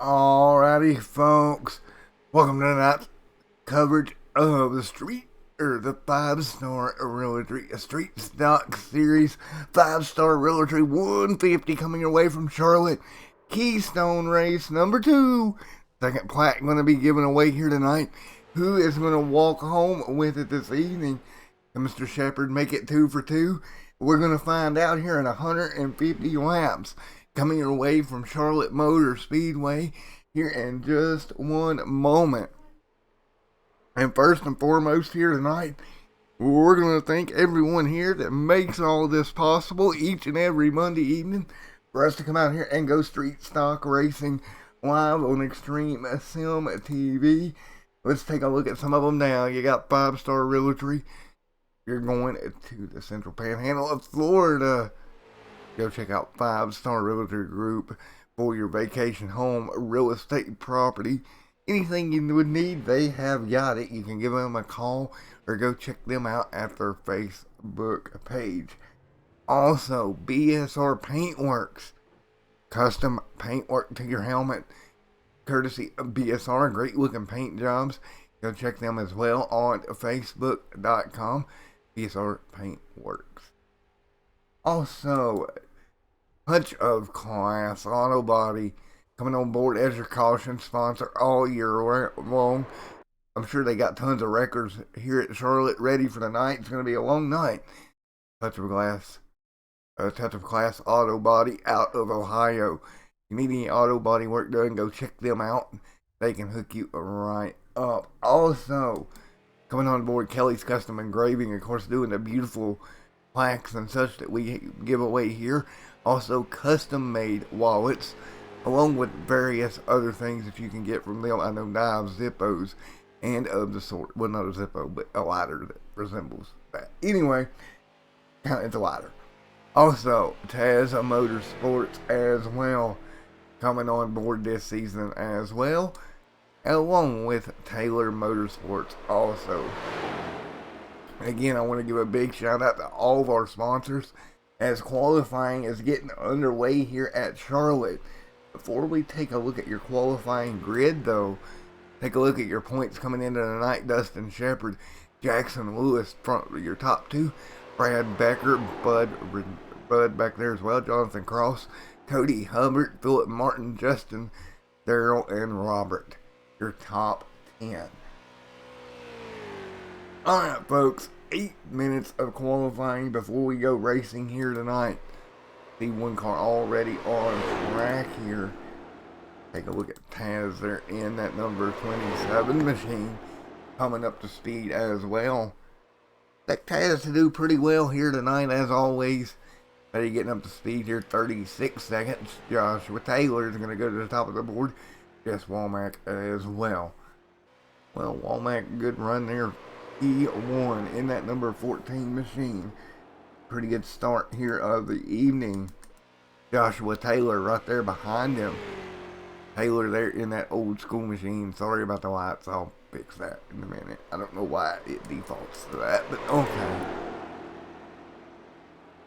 Alrighty, folks. Welcome to tonight's coverage of the 5-star realty street stock series. 5-star realty 150 coming your way from Charlotte. Keystone race number 2. Second plaque going to be given away here tonight. Who is going to walk home with it this evening? Can Mr. Shepard make it 2 for 2? We're going to find out here in 150 laps. Coming your way from Charlotte Motor Speedway here in just one moment. And first and foremost here tonight, we're going to thank everyone here that makes all this possible each and every Monday evening for us to come out here and go street stock racing live on Extreme Sim TV. Let's take a look at some of them now. You got 5-star realty. You're going to the Central Panhandle of Florida. Go check out 5-Star Realty Group for your vacation home real estate property. Anything you would need, they have got it. You can give them a call or go check them out at their Facebook page. Also, BSR Paintworks. Custom paintwork to your helmet. Courtesy of BSR. Great looking paint jobs. Go check them as well on Facebook.com. BSR Paintworks. Also, Punch of Class Auto Body coming on board as your caution sponsor all year long. I'm sure they got tons of records here at Charlotte ready for the night. It's going to be a long night. Touch of Class Auto Body out of Ohio. If you need any auto body work done, go check them out. They can hook you right up. Also, coming on board Kelly's Custom Engraving, of course, doing the beautiful plaques and such that we give away here. Also custom made wallets along with various other things that you can get from them. I know knives, Zippos, and of the sort. Well, not a Zippo, but a lighter that resembles that. Anyway, it's a lighter. Also, Taz Motorsports as well coming on board this season as well, along with Taylor Motorsports also. Again, I want to give a big shout out to all of our sponsors as qualifying is getting underway here at Charlotte. Before we take a look at your qualifying grid, though, take a look at your points coming into the night. Dustin Shepard, Jackson Lewis, front of your top 2. Brad Becker, Bud back there as well. Jonathan Cross, Cody Hubbard, Philip Martin, Justin, Daryl, and Robert. Your top 10. Alright, folks, 8 minutes of qualifying before we go racing here tonight. See one car already on track here. Take a look at Taz there in that number 27 machine. Coming up to speed as well. Expect Taz to do pretty well here tonight as always. But getting up to speed here, 36 seconds. Joshua Taylor is going to go to the top of the board. Jess Womack as well. Well, Womack, good run there. He won in that number 14 machine. Pretty good start here of the evening. Joshua Taylor right there behind him. Taylor there in that old school machine. Sorry about the lights. I'll fix that in a minute. I don't know why it defaults to that, but okay.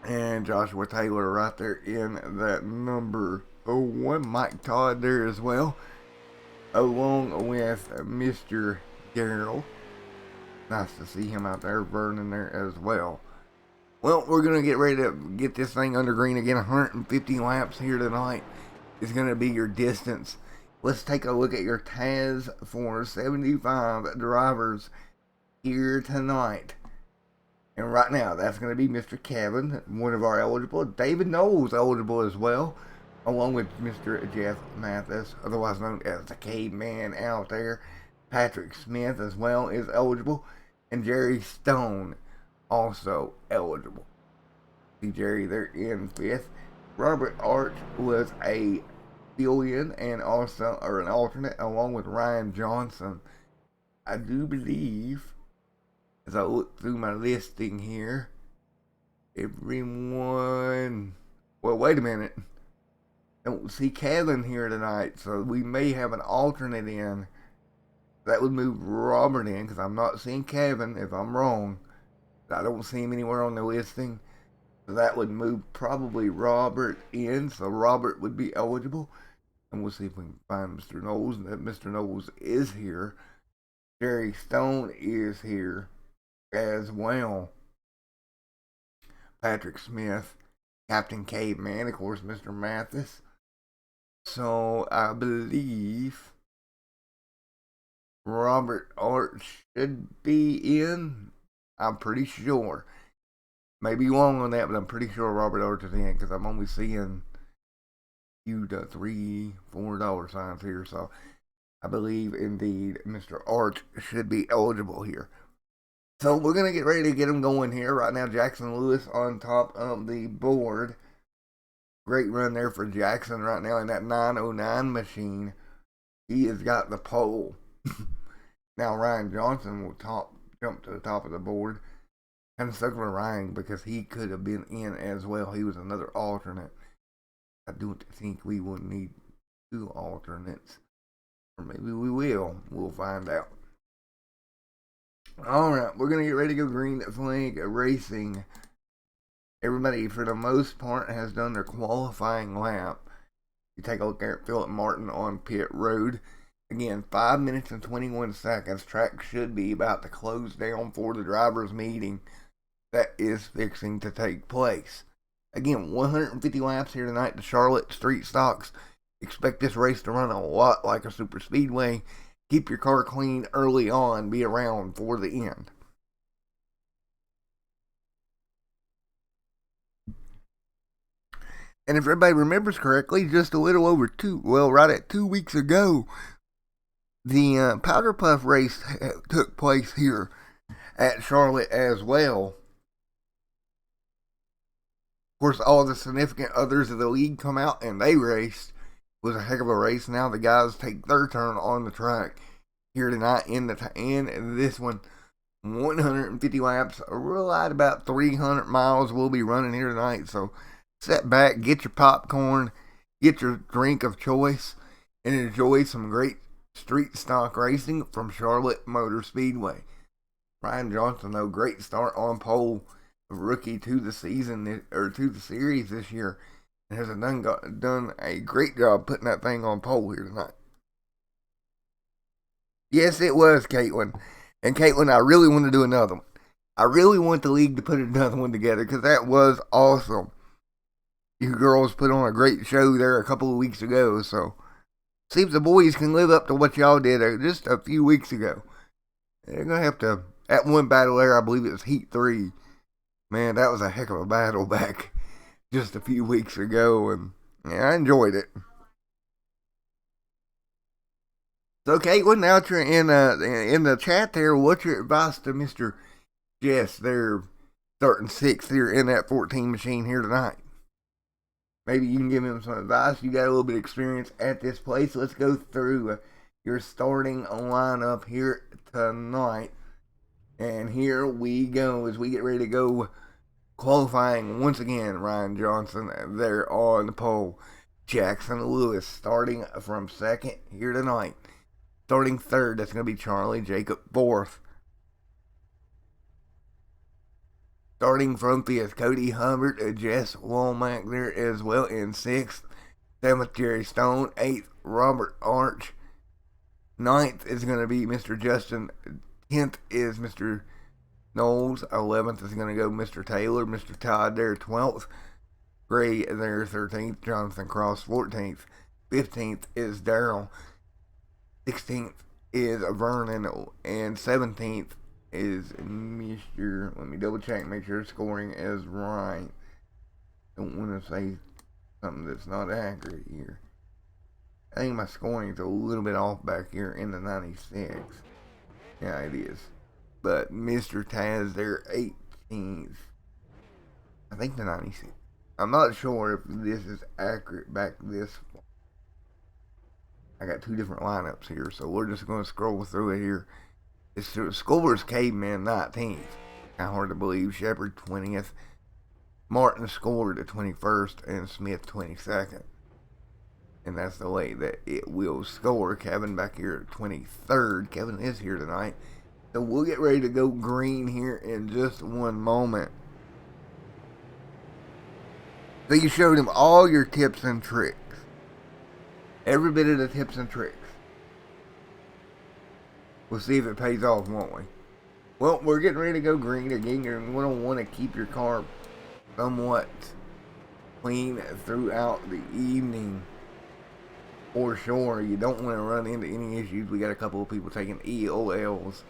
And Joshua Taylor right there in that number 1. Mike Todd there as well. Along with Mr. Darrell. Nice to see him out there burning there as well. Well, we're going to get ready to get this thing under green again. 150 laps here tonight is going to be your distance. Let's take a look at your Taz for 75 drivers here tonight. And right now, that's going to be Mr. Kevin, one of our eligible. David Knowles eligible as well, along with Mr. Jeff Mathis, otherwise known as the Caveman out there. Patrick Smith as well is eligible. And Jerry Stone also eligible. See Jerry there in 5th. Robert Arch was a fill-in and also an alternate along with Ryan Johnson. I do believe, as I look through my listing here, everyone... Well, wait a minute. Don't see Kevin here tonight, so we may have an alternate in. That would move Robert in, because I'm not seeing Kevin, if I'm wrong. I don't see him anywhere on the listing. So that would move probably Robert in, so Robert would be eligible. And we'll see if we can find Mr. Knowles. Mr. Knowles is here. Jerry Stone is here as well. Patrick Smith, Captain Caveman, of course, Mr. Mathis. So I believe Robert Art should be in. I'm pretty sure. Maybe wrong on that, but I'm pretty sure Robert Art is in because I'm only seeing $3, $4 signs here. So I believe indeed Mr. Art should be eligible here. So we're going to get ready to get him going here. Right now, Jackson Lewis on top of the board. Great run there for Jackson right now in that 909 machine. He has got the pole. Now Ryan Johnson will jump to the top of the board. Kind of stuck with Ryan because he could have been in as well. He was another alternate. I don't think we will need 2 alternates. Or maybe we will. We'll find out. Alright, we're going to get ready to go green flag racing. Everybody, for the most part, has done their qualifying lap. You take a look at Philip Martin on pit road. Again, 5 minutes and 21 seconds. Track should be about to close down for the drivers' meeting that is fixing to take place. Again, 150 laps here tonight. The Charlotte Street Stocks. Expect this race to run a lot like a super speedway. Keep your car clean early on. Be around for the end. And if everybody remembers correctly, just a little over right at 2 weeks ago, the Powder Puff race took place here at Charlotte as well. Of course, all the significant others of the league come out and they raced. It was a heck of a race. Now the guys take their turn on the track here tonight in this one. 150 laps, right about 300 miles will be running here tonight. So sit back, get your popcorn, get your drink of choice, and enjoy some great street stock racing from Charlotte Motor Speedway. Ryan Johnson, though, great start on pole, rookie to the season or to the series this year, and has done a great job putting that thing on pole here tonight. Yes, it was, Caitlin. And Caitlin, I really want to do another one. I really want the league to put another one together because that was awesome. You girls put on a great show there a couple of weeks ago, so see if the boys can live up to what y'all did just a few weeks ago. They're going to have to, at one battle there, I believe it was Heat 3. Man, that was a heck of a battle back just a few weeks ago, and yeah, I enjoyed it. So, Caitlin, now that you're in the chat there, what's your advice to Mr. Jess? They're starting 6th here in that 14 machine here tonight. Maybe you can give him some advice. You got a little bit of experience at this place. Let's go through your starting lineup here tonight. And here we go as we get ready to go qualifying once again. Ryan Johnson there on the pole. Jackson Lewis starting from 2nd here tonight. Starting 3rd, that's going to be Charlie Jacob 4th. Starting from 5th, Cody Hubbard, Jess Womack there as well in 6th. 7th, Jerry Stone. 8th, Robert Arch. 9th is going to be Mr. Justin. 10th is Mr. Knowles. 11th is going to go Mr. Taylor. Mr. Todd there 12th. Gray there 13th. Jonathan Cross 14th. 15th is Darrell. 16th is Vernon. And 17th is Mr. Let me double check, make sure scoring is right. Don't want to say something that's not accurate here. I think my scoring is a little bit off back here in the 96. Yeah, it is. But Mr. Taz there 18th. I think the 96. I'm not sure if this is accurate back this far. I got 2 different lineups here, so we're just going to scroll through it here. It's Scober's Caveman 19th. Kind of hard to believe. Shepard 20th. Martin scored at 21st and Smith 22nd. And that's the way that it will score. Kevin back here at 23rd. Kevin is here tonight. So we'll get ready to go green here in just one moment. So you showed him all your tips and tricks. every bit of the tips and tricks. We'll see if it pays off, won't we? Well, we're getting ready to go green again. You're going to want to keep your car somewhat clean throughout the evening. For sure, you don't want to run into any issues. We got a couple of people taking EOLs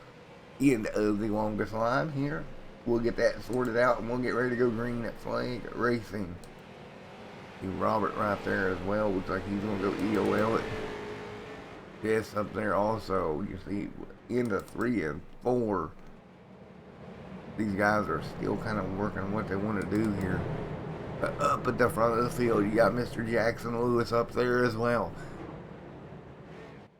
into the longest line here. We'll get that sorted out and we'll get ready to go green at Flag Racing. See Robert right there as well. Looks like he's going to go EOL it. Jess up there also. You see into 3 and 4. These guys are still kind of working what they want to do here. But up at the front of the field, you got Mr. Jackson Lewis up there as well.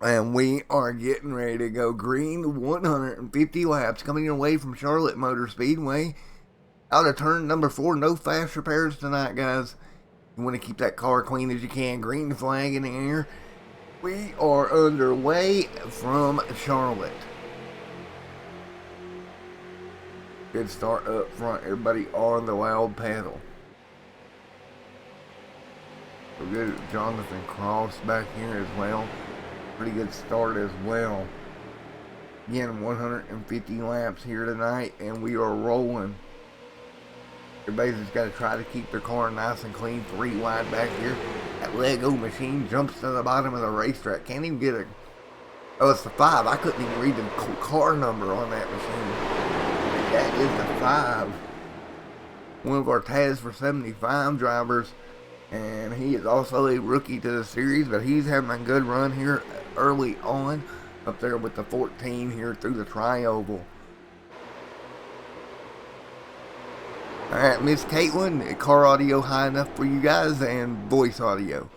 And we are getting ready to go green. 150 laps coming away from Charlotte Motor Speedway. Out of turn number 4. No fast repairs tonight, guys. You want to keep that car clean as you can. Green flag in the air. We are underway from Charlotte. Good start up front. Everybody on the loud pedal. So good Jonathan Cross back here as well. Pretty good start as well. Again, 150 laps here tonight, and we are rolling. Everybody's just got to try to keep their car nice and clean. 3 wide back here. That Lego machine jumps to the bottom of the racetrack. Can't even get a... Oh, it's the 5. I couldn't even read the car number on that machine. That is the 5. One of our Taz for 75 drivers. And he is also a rookie to the series, but he's having a good run here early on. Up there with the 14 here through the tri-oval. Alright, Miss Caitlin, car audio high enough for you guys and voice audio.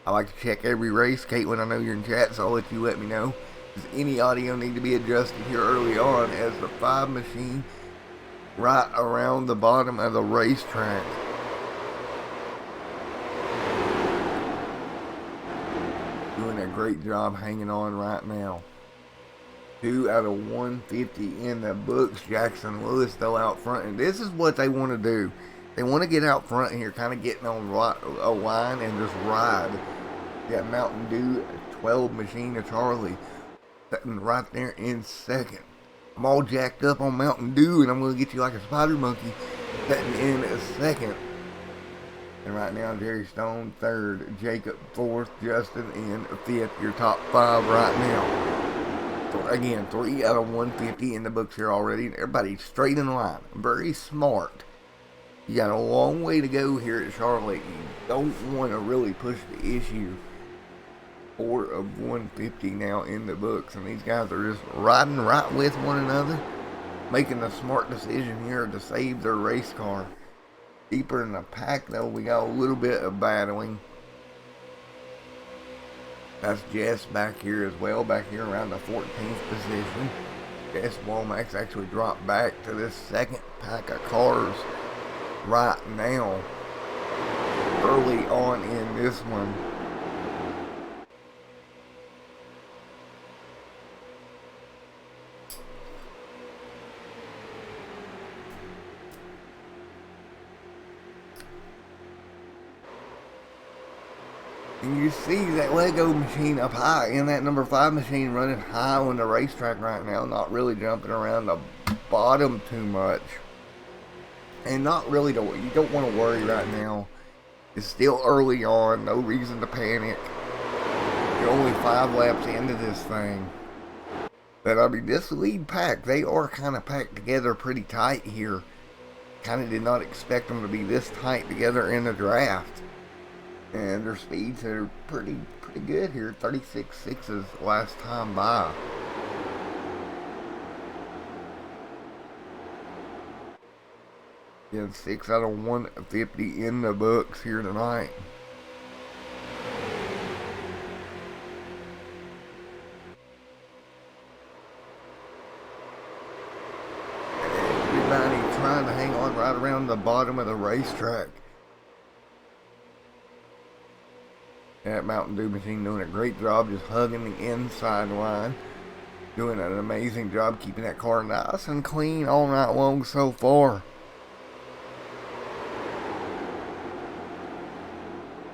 I like to check every race. Caitlin, I know you're in chat, so I'll let you let me know. Does any audio need to be adjusted here early on as the 5 machine right around the bottom of the racetrack? Doing a great job hanging on right now. 2 out of 150 in the books. Jackson Lewis still out front, and this is what they want to do. They want to get out front here, kind of getting on a line and just ride. Got Mountain Dew 12 machine of Charlie sitting right there in second. I'm all jacked up on Mountain Dew, and I'm going to get you like a spider monkey sitting in a second. And right now, Jerry Stone third, Jacob fourth, Justin in fifth. Your top 5 right now. So again, 3 out of 150 in the books here already. Everybody's straight in line. Very smart. You got a long way to go here at Charlotte. You don't want to really push the issue. 4 of 150 now in the books. And these guys are just riding right with one another. Making a smart decision here to save their race car. Deeper in the pack though, we got a little bit of battling. That's Jess back here as well, back here around the 14th position. Jess Womack's actually dropped back to this second pack of cars right now, early on in this one. And you see that Lego machine up high, in that number 5 machine running high on the racetrack right now, not really jumping around the bottom too much. And not really, you don't want to worry right now. It's still early on, no reason to panic. You're only 5 laps into this thing. But I mean, this lead pack, they are kind of packed together pretty tight here. Kind of did not expect them to be this tight together in the draft. And their speeds are pretty good here. 36.6s last time by. Yeah, 6 out of 150 in the books here tonight. Everybody trying to hang on right around the bottom of the racetrack. That Mountain Dew machine doing a great job just hugging the inside line. Doing an amazing job keeping that car nice and clean all night long so far.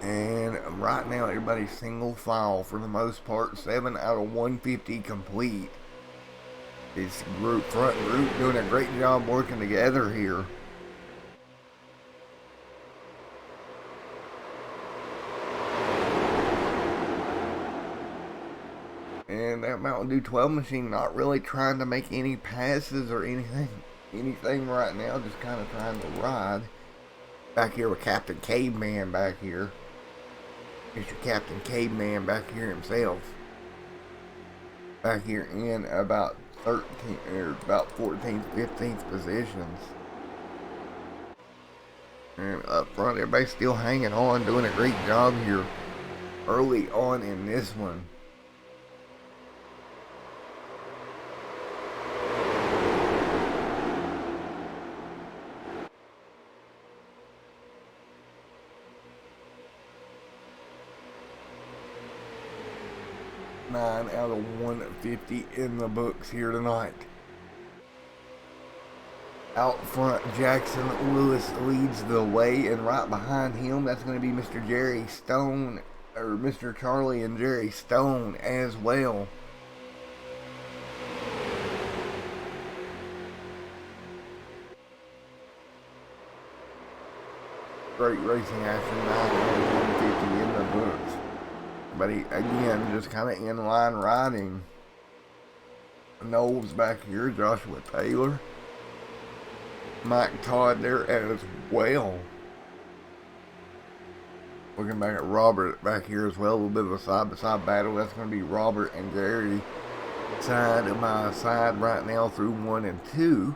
And right now, everybody's single file for the most part. 7 out of 150 complete. This front group doing a great job working together here. And that Mountain Dew 12 machine not really trying to make any passes or anything right now, just kind of trying to ride. Back here with Captain Caveman back here. Mr. Captain Caveman back here himself. Back here in about 13 or about 14th, 15th positions. And up front, everybody's still hanging on, doing a great job here early on in this one. Nine out of 150 in the books here tonight. Out front, Jackson Lewis leads the way, and right behind him, that's going to be Mr. Jerry Stone, or Mr. Charlie and Jerry Stone as well. Great racing action, 9 out of 150 in the books. But he, again, just kind of inline riding. Knowles back here, Joshua Taylor. Mike Todd there as well. Looking back at Robert back here as well. A little bit of a side-by-side battle. That's going to be Robert and Gary side by side right now through 1 and 2.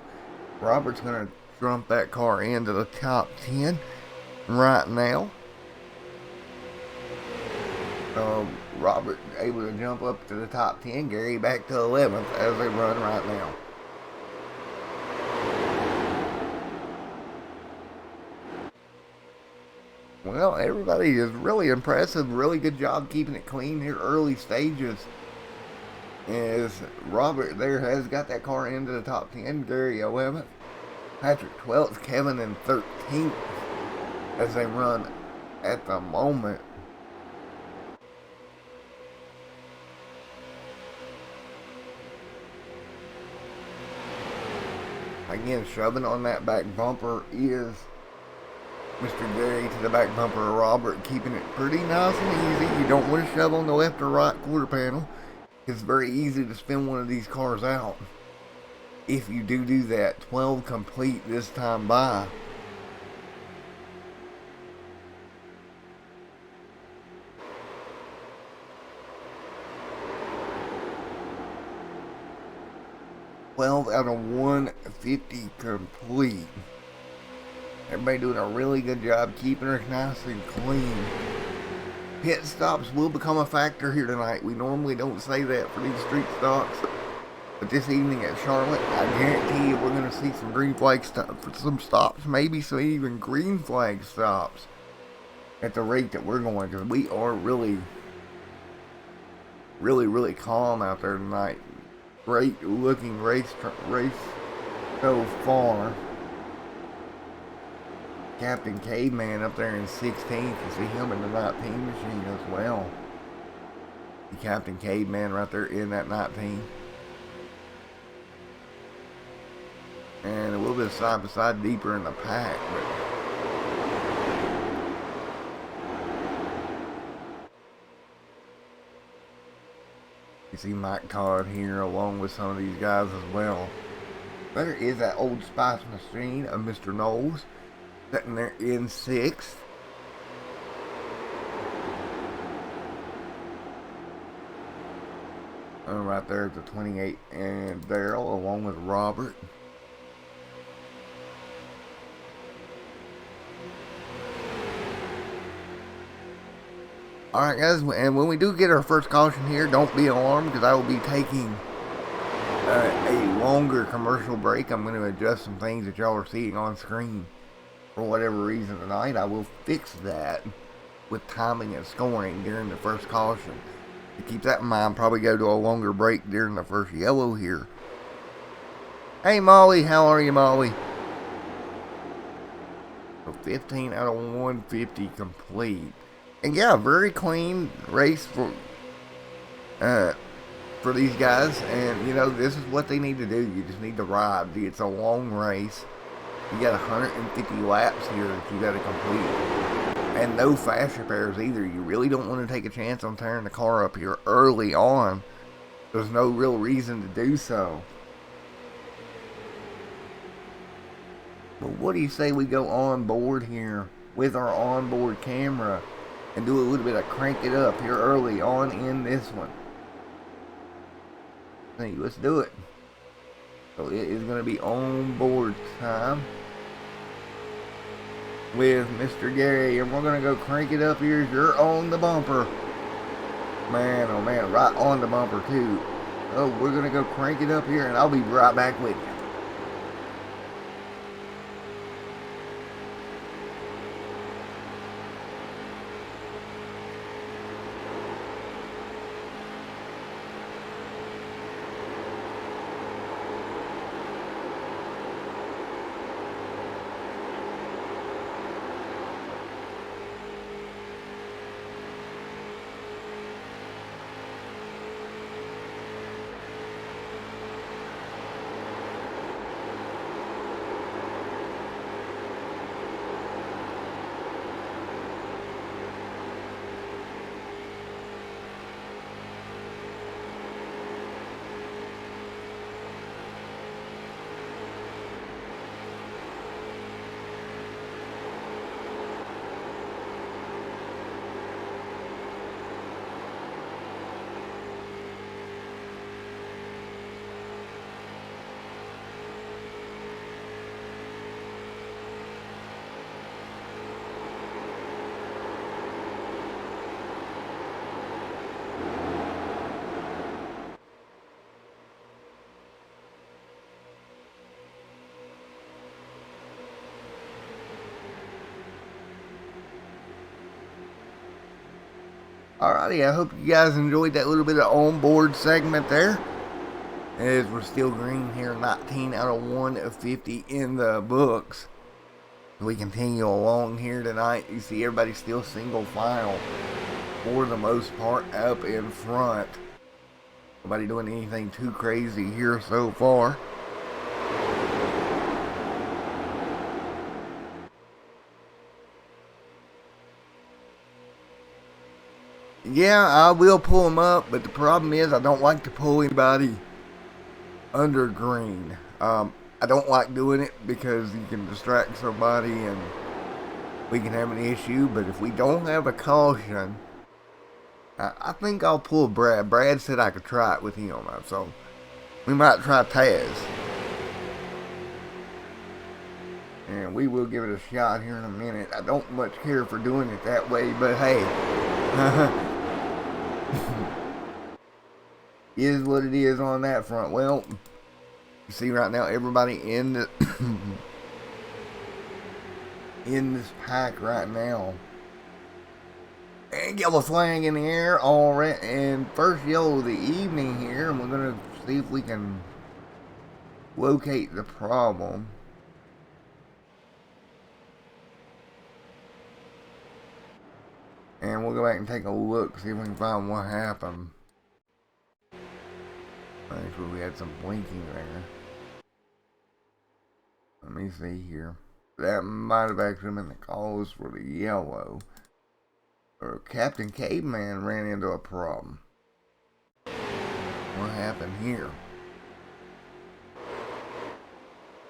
Robert's going to jump that car into the top 10 right now. Robert able to jump up to the top 10. Gary back to 11th as they run right now. Well, everybody is really impressive. Really good job keeping it clean here early stages. As Robert there has got that car into the top 10. Gary 11th. Patrick 12th. Kevin in 13th as they run at the moment. Again, shoving on that back bumper is Mr. Gary to the back bumper of Robert, keeping it pretty nice and easy. You don't want to shove on the left or right quarter panel. It's very easy to spin one of these cars out. If you do that, 12 complete this time by. Out of 150 complete. Everybody doing a really good job keeping her nice and clean. Pit stops will become a factor here tonight. We normally don't say that for these street stocks, but this evening at Charlotte, I guarantee you we're going to see some green flag some stops, maybe some even green flag stops at the rate that we're going, because we are really calm out there tonight. Great looking race so far. Captain Caveman up there in 16th. You see him in the 19 machine as well. The Captain Caveman right there in that 19. And a little bit side by side deeper in the pack, but you see Mike Todd here along with some of these guys as well. There is that Old Spice machine of Mr. Knowles sitting there in 6th. And right there at the 28 and Daryl along with Robert. Alright guys, and when we do get our first caution here, don't be alarmed because I will be taking a longer commercial break. I'm going to adjust some things that y'all are seeing on screen. For whatever reason tonight, I will fix that with timing and scoring during the first caution. To keep that in mind, probably go to a longer break during the first yellow here. Hey Molly, how are you Molly? So 15 out of 150 complete. And yeah, very clean race uh, for these guys. And you know, this is what they need to do. You just need to ride. It's a long race. You got 150 laps here that you got to complete. And no fast repairs either. You really don't want to take a chance on tearing the car up here early on. There's no real reason to do so. But what do you say we go on board here with our onboard camera and do a little bit of crank it up here early on in this one? Hey, let's do it. So it is going to be onboard time with Mr. Gary, and we're going to go crank it up here. You're on the bumper. Man, oh man, right on the bumper too. Oh, we're going to go crank it up here, and I'll be right back with you. Alrighty, I hope you guys enjoyed that little bit of onboard segment there. As we're still green here, 19 out of 150 in the books. We continue along here tonight. You see everybody still single file for the most part up in front. Nobody doing anything too crazy here so far. Yeah, I will pull them up, but the problem is I don't like to pull anybody under green. I don't like doing it because you can distract somebody and we can have an issue. But if we don't have a caution, I think I'll pull Brad. Brad said I could try it with him, so we might try Taz. And we will give it a shot here in a minute. I don't much care for doing it that way, but hey. Is what it is on that front. Well, you see right now everybody in the in this pack right now. And yellow flag in the air, all right, and first yellow of the evening here, and we're gonna see if we can locate the problem. And we'll go back and take a look, see if we can find what happened. Actually, we had some blinking there. Let me see here. That might have actually been the cause for the yellow. Or Captain Caveman ran into a problem. What happened here?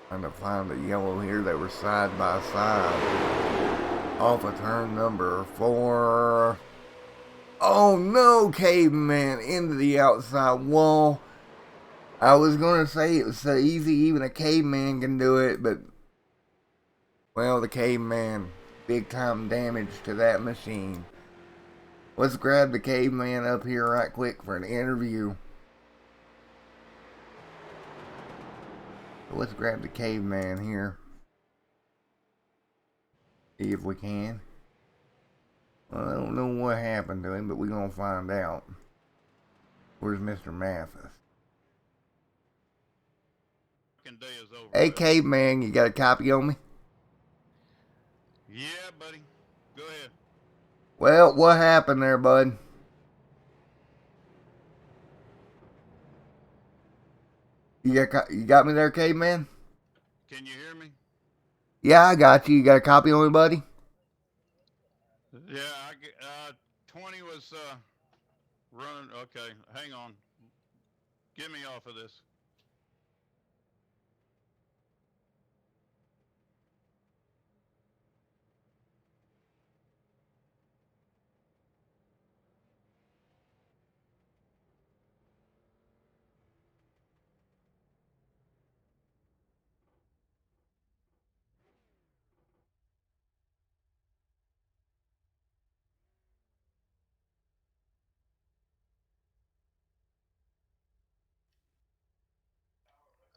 Trying to find the yellow here. They were side by side. Off of turn number 4. Oh no, Caveman into the outside wall. I was going to say it was so easy, even a caveman can do it, but, well, the caveman, big time damage to that machine. Let's grab the caveman up here right quick for an interview. So let's grab the caveman here. See if we can. Well, I don't know what happened to him, but we're going to find out. Where's Mr. Mathis? Hey, caveman, you got a copy on me? Yeah, buddy. Go ahead. Well, what happened there, bud? You got me there, caveman? Can you hear me? Yeah, I got you. You got a copy on me, buddy? Yeah, 20 was running. Okay, hang on. Get me off of this.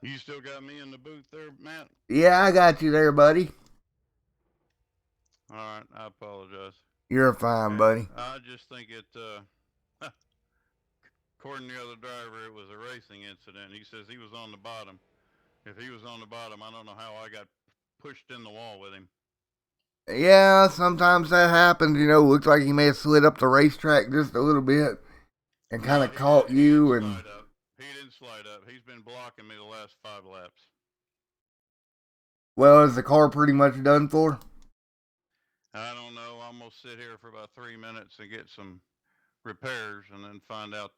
You still got me in the booth there, Matt? Yeah, I got you there, buddy. All right, I apologize. You're fine, buddy. I just think according to the other driver, it was a racing incident. He says he was on the bottom. If he was on the bottom, I don't know how I got pushed in the wall with him. Yeah, sometimes that happens. Looks like he may have slid up the racetrack just a little bit and kind No, of caught he didn't you. And slide up. He didn't slide up. He's been blocking me the last 5 laps. well, is the car pretty much done for? I don't know. I'm gonna sit here for about 3 minutes and get some repairs, and then find out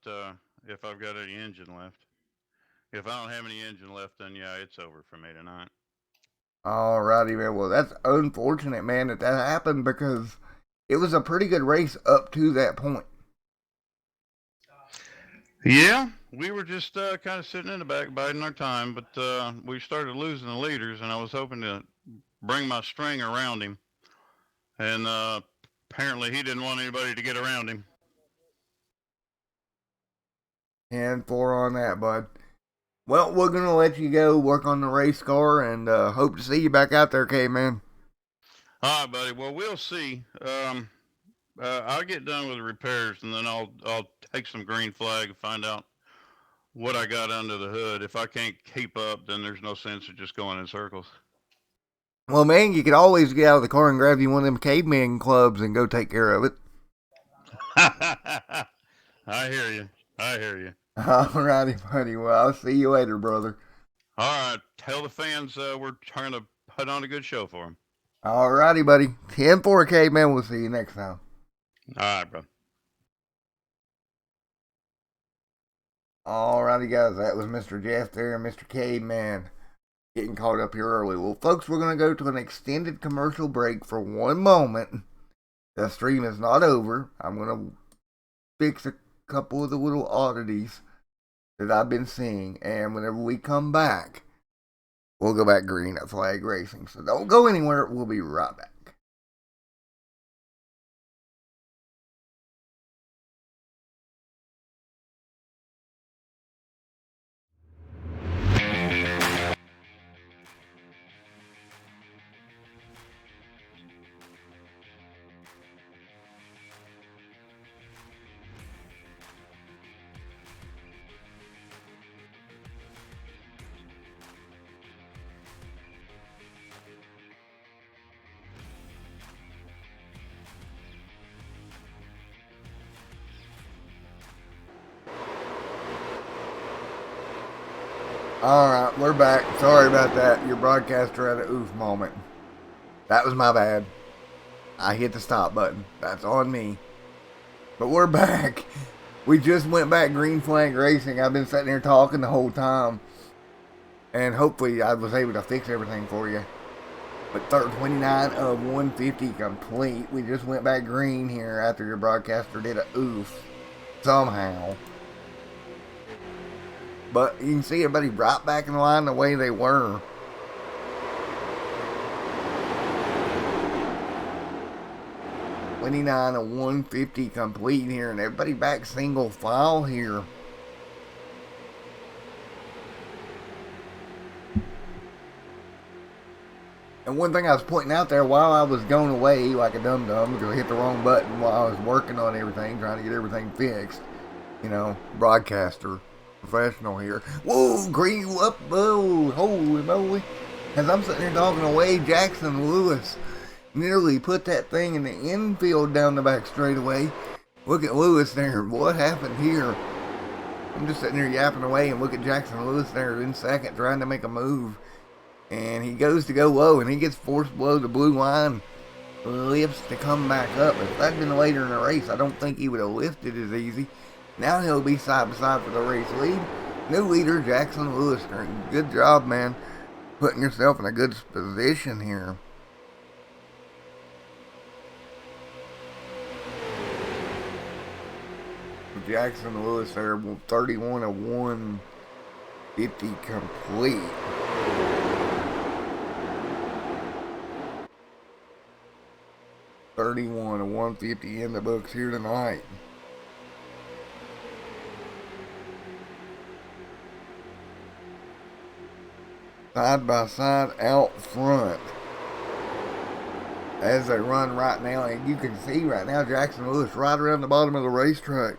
if I've got any engine left. If I don't have any engine left, then yeah, it's over for me tonight. Alrighty, man. Well, that's unfortunate, man, that happened because it was a pretty good race up to that point. Yeah, we were just kind of sitting in the back, biding our time, but we started losing the leaders, and I was hoping to bring my string around him, and apparently he didn't want anybody to get around him. 10-4 on that, bud. Well, we're going to let you go work on the race car and hope to see you back out there, K-Man. All right, buddy. Well, we'll see. I'll get done with the repairs, and then I'll take some green flag and find out what I got under the hood. If I can't keep up, then there's no sense of just going in circles. Well, man, you could always get out of the car and grab you one of them caveman clubs and go take care of it. I hear you. I hear you. Alrighty, buddy. Well, I'll see you later, brother. All right. Tell the fans we're trying to put on a good show for them. Alrighty, buddy. 10-4, Caveman. We'll see you next time. All right, bro. Alrighty, guys. That was Mr. Jeff there and Mr. Caveman getting caught up here early. Well, folks, we're going to go to an extended commercial break for one moment. The stream is not over. I'm going to fix a couple of the little oddities that I've been seeing, and whenever we come back, we'll go back green at Flag Racing. So don't go anywhere. We'll be right back. Alright, we're back. Sorry about that. Your broadcaster had an oof moment. That was my bad. I hit the stop button. That's on me. But we're back. We just went back green flag racing. I've been sitting here talking the whole time. And hopefully I was able to fix everything for you. But 29 of 150 complete. We just went back green here after your broadcaster did a oof. Somehow. But you can see everybody right back in line the way they were. $29 of 150 complete here, and everybody back single file here. And one thing I was pointing out there while I was going away like a dum-dum because I hit the wrong button while I was working on everything, trying to get everything fixed. Broadcaster. Professional here. Whoa, green up, whoa, holy moly. As I'm sitting here talking away, Jackson Lewis nearly put that thing in the infield down the back straightaway. Look at Lewis there. What happened here? I'm just sitting there yapping away, and look at Jackson Lewis there in second trying to make a move. And he goes to go low, and he gets forced below the blue line. Lifts to come back up. If that'd been later in the race, I don't think he would have lifted as easy. Now he'll be side by side for the race lead. New leader, Jackson Lewis. Good job, man. Putting yourself in a good position here. Jackson Lewis there, 31 of 150 complete. $31 of 150 in the books here tonight. Side by side out front as they run right now, and you can see right now Jackson Lewis right around the bottom of the racetrack.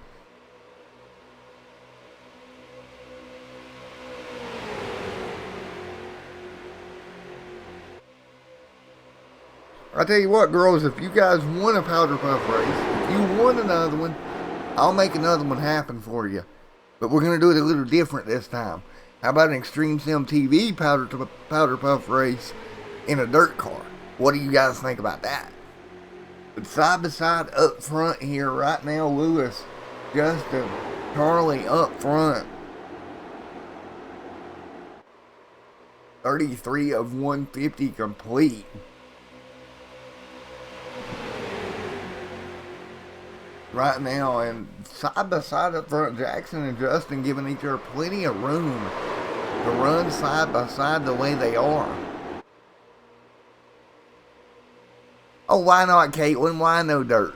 I tell you what, girls, if you guys won a Powder Puff race, if you won another one, I'll make another one happen for you. But we're going to do it a little different this time. How about an Extreme Sim TV Powder Puff race in a dirt car? What do you guys think about that? But side by side up front here right now, Lewis, Justin, Charlie up front. 33 of 150 complete. Right now, and side by side up front, Jackson and Justin giving each other plenty of room to run side by side the way they are. Oh, why not, Caitlin? Why no dirt?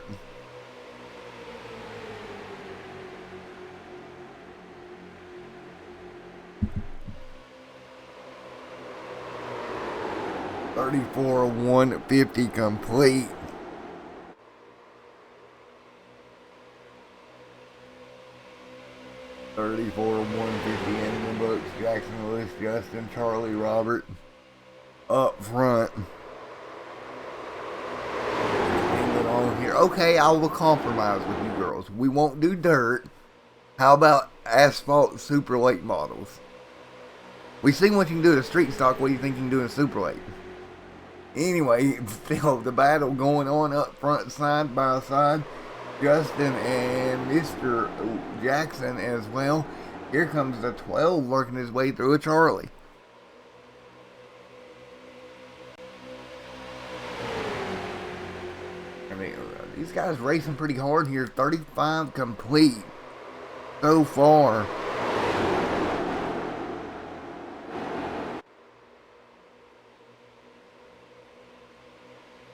$34 of 150 complete. $34 of 150 in the books. Jackson Lewis, Justin, Charlie, Robert up front. On here. Okay, I will compromise with you girls. We won't do dirt. How about asphalt super late models? We've seen what you can do to street stock. What do you think you can do in super late? Anyway, still the battle going on up front, side by side. Justin and Mr. Jackson as well. Here comes the 12 working his way through a Charlie. I mean, these guys racing pretty hard here. 35 complete so far.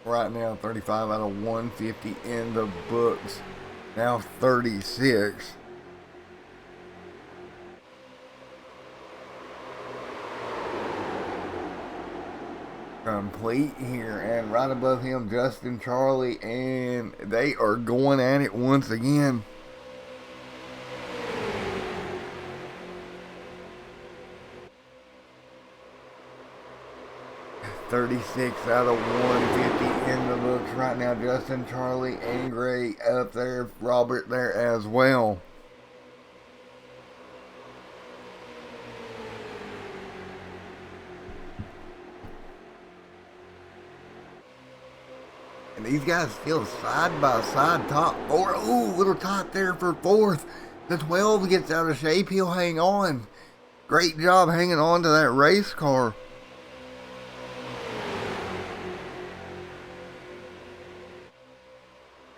Right now, 35 out of 150 in the books. Now 36. Complete here, and right above him, Justin, Charlie, and they are going at it once again. $36 out of 150 in the books right now. Justin, Charlie, and Gray up there. Robert there as well. And these guys still side by side, top four. Ooh, little top there for fourth. The 12 gets out of shape. He'll hang on. Great job hanging on to that race car.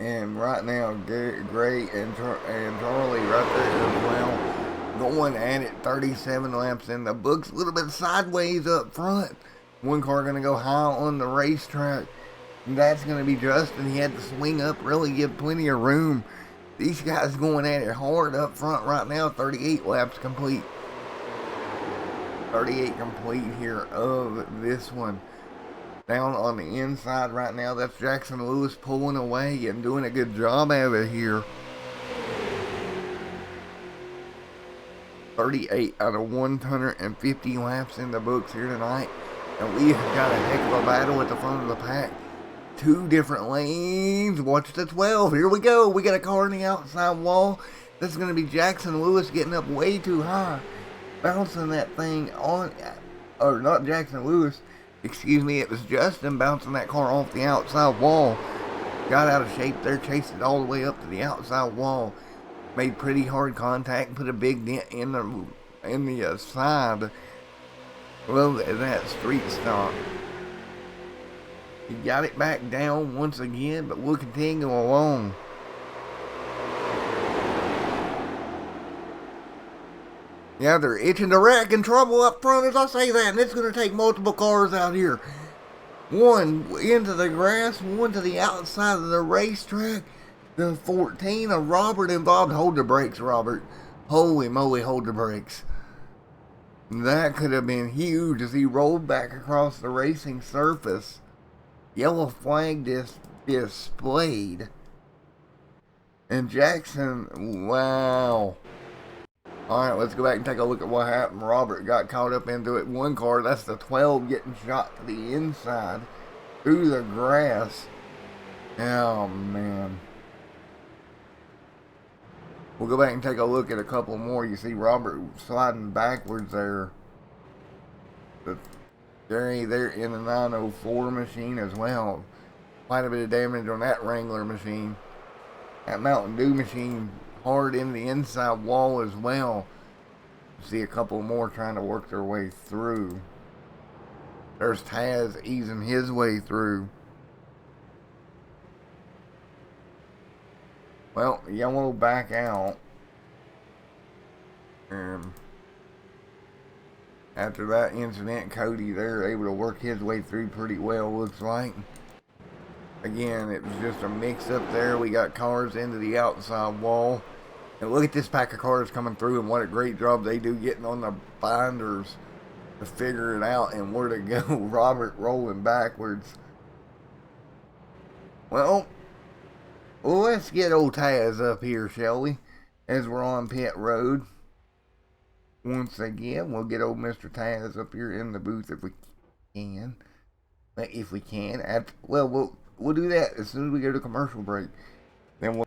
And right now, Gray and Charlie right there as well, going at it. 37 laps in the books, a little bit sideways up front. One car going to go high on the racetrack. And that's going to be Justin. He had to swing up, really give plenty of room. These guys going at it hard up front right now. 38 laps complete. 38 complete here of this one. Down on the inside right now, that's Jackson Lewis pulling away and doing a good job of it here. 38 out of 150 laps in the books here tonight. And we have got a heck of a battle at the front of the pack. two different lanes. Watch the 12. Here we go. We got a car on the outside wall. This is going to be Jackson Lewis getting up way too high. Bouncing that thing on. Or not Jackson Lewis. Excuse me. It was Justin bouncing that car off the outside wall. Got out of shape there. Chased it all the way up to the outside wall. Made pretty hard contact. Put a big dent in the side. Well, that street stop. He got it back down once again, but we'll continue along. Yeah, they're itching to wreck and trouble up front as I say that, and it's going to take multiple cars out here. One into the grass, one to the outside of the racetrack. The 14 of Robert involved. Hold the brakes, Robert. Holy moly, hold the brakes. That could have been huge as he rolled back across the racing surface. Yellow flag displayed. And Jackson, wow. Alright, let's go back and take a look at what happened. Robert got caught up into it. One car, that's the 12 getting shot to the inside through the grass. Oh, man. We'll go back and take a look at a couple more. You see Robert sliding backwards there. They're in the 904 machine as well. Quite a bit of damage on that Wrangler machine. That Mountain Dew machine hard in the inside wall as well. See a couple more trying to work their way through. There's Taz easing his way through. Well, yellow back out. And after that incident, Cody there able to work his way through pretty well, looks like. Again, it was just a mix up there. We got cars into the outside wall. And look at this pack of cars coming through, and what a great job they do getting on the binders to figure it out and where to go. Robert rolling backwards. Well, let's get old Taz up here, shall we? As we're on pit road. Once again, we'll get old Mr. Taz up here in the booth if we can. If we can. We'll do that as soon as we go to commercial break. Then we'll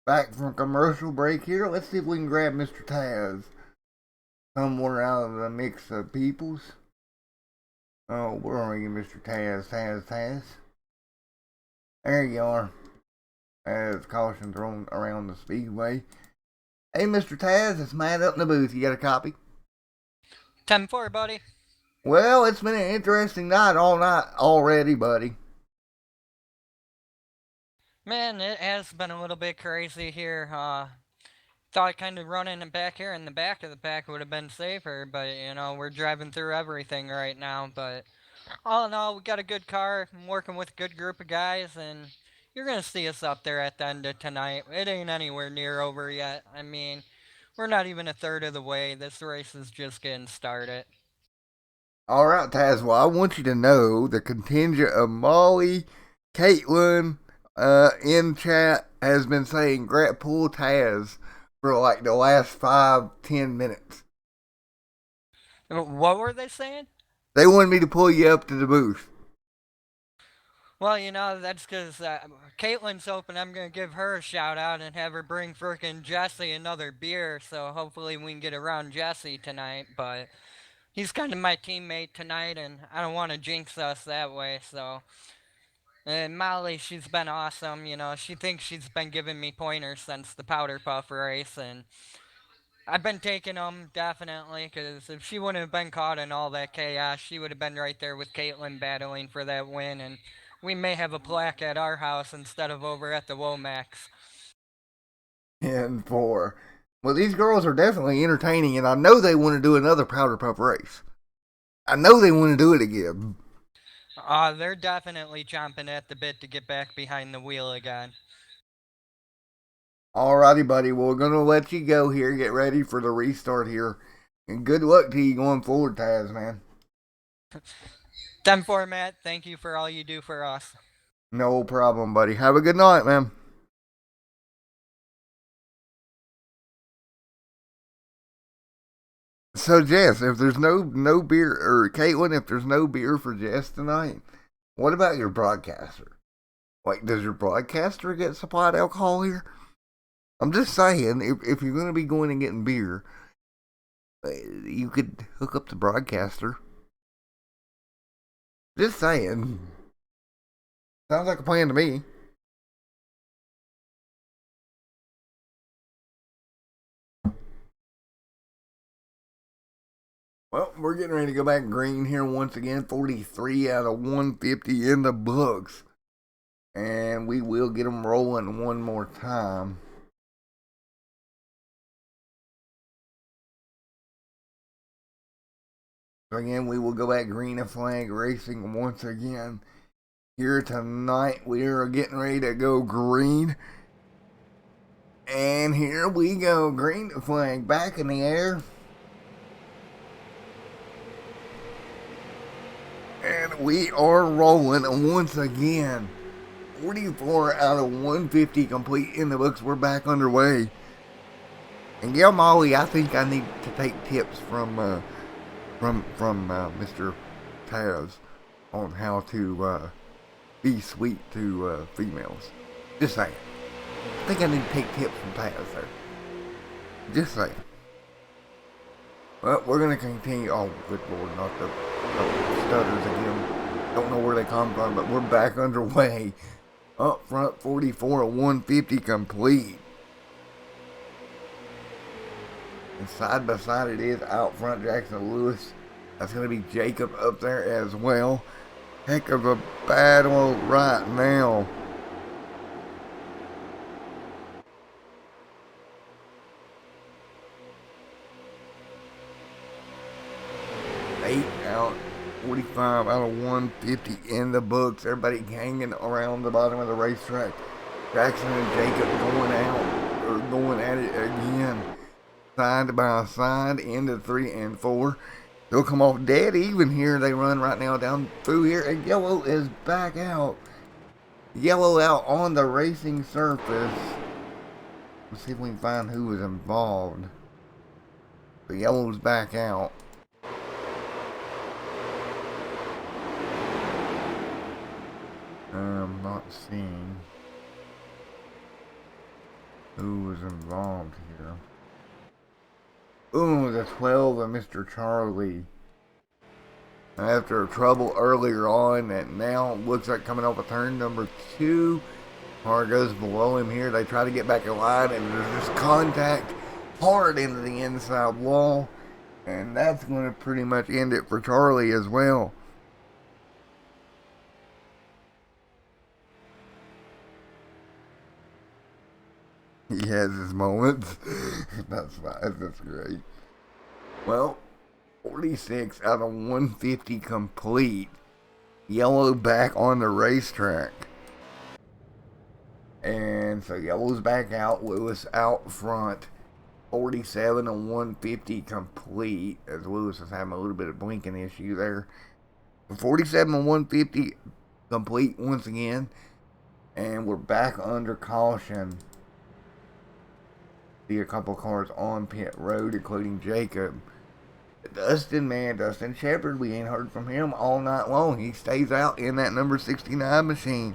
back from commercial break here. Let's see if we can grab Mr. Taz somewhere out of the mix of peoples. Oh, where are you, Mr. Taz? There you are. As caution thrown around the speedway. Hey, Mr. Taz, it's Matt up in the booth. You got a copy? 10-4, buddy. Well, it's been an interesting night all night already, buddy. Man, it has been a little bit crazy here. Thought kind of running it back here in the back of the pack would have been safer, but we're driving through everything right now. But all in all, we got a good car. I'm working with a good group of guys, and you're gonna see us up there at the end of tonight. It ain't anywhere near over yet. I mean, we're not even a third of the way. This race is just getting started. All right, Taz. Well, I want you to know the contingent of Molly, Caitlin, in chat has been saying pull Taz for like the last 5-10 minutes. What were they saying? They wanted me to pull you up to the booth. Well, that's because Caitlin's hoping I'm going to give her a shout out and have her bring frickin' Jesse another beer, so hopefully we can get around Jesse tonight, but he's kind of my teammate tonight, and I don't want to jinx us that way, so. And Molly, she's been awesome, she thinks she's been giving me pointers since the Powder Puff race, and I've been taking them, definitely, because if she wouldn't have been caught in all that chaos, she would have been right there with Caitlin battling for that win, and We may have a plaque at our house instead of over at the Womax. And 4. Well, these girls are definitely entertaining, and I know they want to do another Powder Puff race. I know they want to do it again. They're definitely chomping at the bit to get back behind the wheel again. Alrighty, buddy. Well, we're going to let you go here. Get ready for the restart here. And good luck to you going forward, Taz, man. 10-4, Matt. Thank you for all you do for us. No problem, buddy. Have a good night, man. So, Jess, if there's no beer, or Caitlin, if there's no beer for Jess tonight, what about your broadcaster? Like, does your broadcaster get supplied alcohol here? I'm just saying, if you're going to be going and getting beer, you could hook up the broadcaster. Just saying. Sounds like a plan to me. Well, we're getting ready to go back green here once again. 43 out of 150 in the books. And we will get them rolling one more time. So again, we will go back green and flag racing once again. Here tonight, we are getting ready to go green. And here we go. Green flag back in the air. And we are rolling once again. 44 out of 150 complete in the books. We're back underway. And Gail Molly, I think I need to take tips from Mr. Taz on how to be sweet to females. Just saying. I think I need to take tips from Taz there. Just saying. Well, we're going to continue. Oh, good lord, not the stutters again. Don't know where they come from, but we're back underway. Up front, 44 of 150 complete. And side by side it is out front, Jackson Lewis. That's going to be Jacob up there as well. Heck of a battle right now. Out, 45 out of 150 in the books. Everybody hanging around the bottom of the racetrack. Jackson and Jacob going at it again. Side by side into 3 and 4. They'll come off dead even here. They run right now down through here, and Yellow is back out. Yellow out on the racing surface. Let's see if we can find who was involved. The Yellow's back out. I'm not seeing who was involved here. Ooh, the 12 of Mr. Charlie. After trouble earlier on, and now looks like coming off of turn number 2. Car goes below him here. They try to get back in line, and there's just contact hard into the inside wall. And that's going to pretty much end it for Charlie as well. He has his moments. That's fine. That's great. Well, 46 out of 150 complete. Yellow back on the racetrack. And so Yellow's back out. Lewis out front. 47 of 150 complete. As Lewis is having a little bit of blinking issue there. 47 of 150 complete once again. And we're back under caution. See a couple cars on pit road, including Jacob. Dustin Shepard, we ain't heard from him all night long. He stays out in that number 69 machine.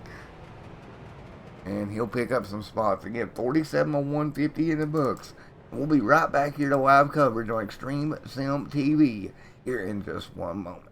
And he'll pick up some spots. Again, 47 of 150 in the books. We'll be right back here to live coverage on Extreme Sim TV here in just one moment.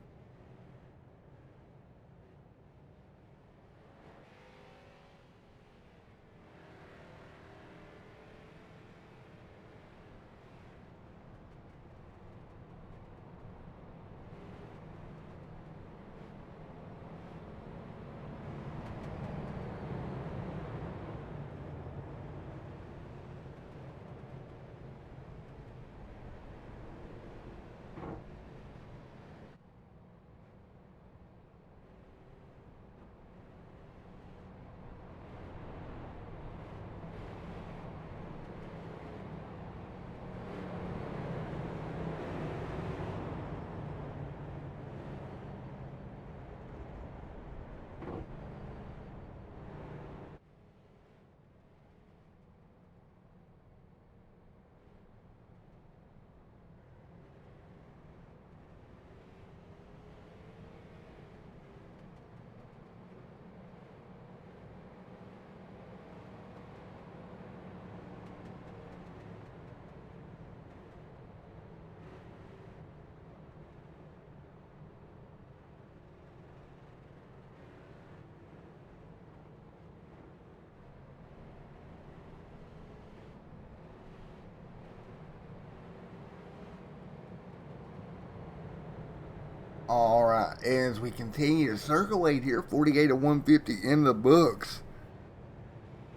All right, as we continue to circulate here, 48 to 150 in the books.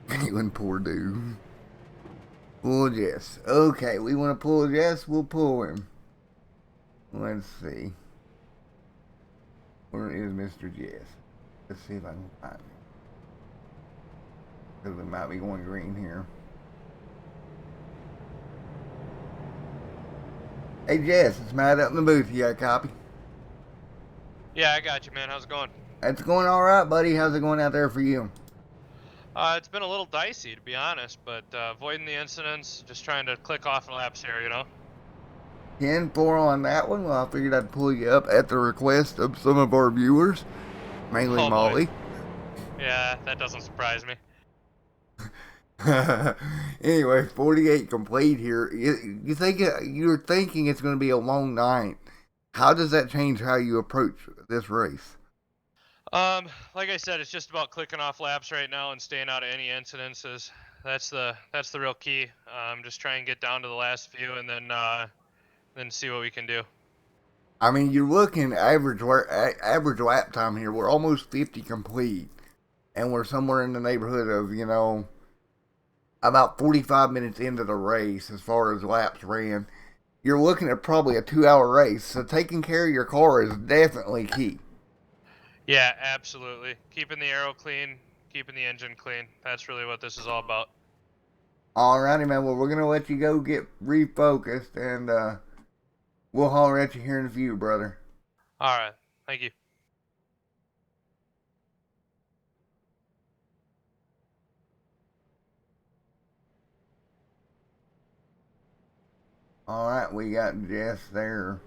Caitlin, poor dude. Pull Jess. Okay, we want to pull Jess, we'll pull him. Let's see. Where is Mr. Jess? Let's see if I can find him. Because we might be going green here. Hey Jess, it's Matt up in the booth. You got a copy? Yeah, I got you, man. How's it going? It's going all right, buddy. How's it going out there for you? It's been a little dicey, to be honest, but avoiding the incidents, just trying to click off laps here, you know? 10-4 on that one. Well, I figured I'd pull you up at the request of some of our viewers, mainly Oh, Molly. boy. Yeah, that doesn't surprise me. Anyway, 48 complete here. You think you're thinking it's going to be a long night. How does that change how you approach this race? Like I said, it's just about clicking off laps right now and staying out of any incidences. That's the real key. Just try and get down to the last few and then see what we can do. I mean, you're looking average lap time here. We're almost 50 complete, and we're somewhere in the neighborhood of about 45 minutes into the race as far as laps ran. You're looking at probably a 2-hour race, so taking care of your car is definitely key. Yeah, absolutely. Keeping the aero clean, keeping the engine clean. That's really what this is all about. Alrighty, man. Well, we're gonna let you go get refocused, and we'll holler at you here in a few, brother. All right. Thank you. Alright, we got Jess there.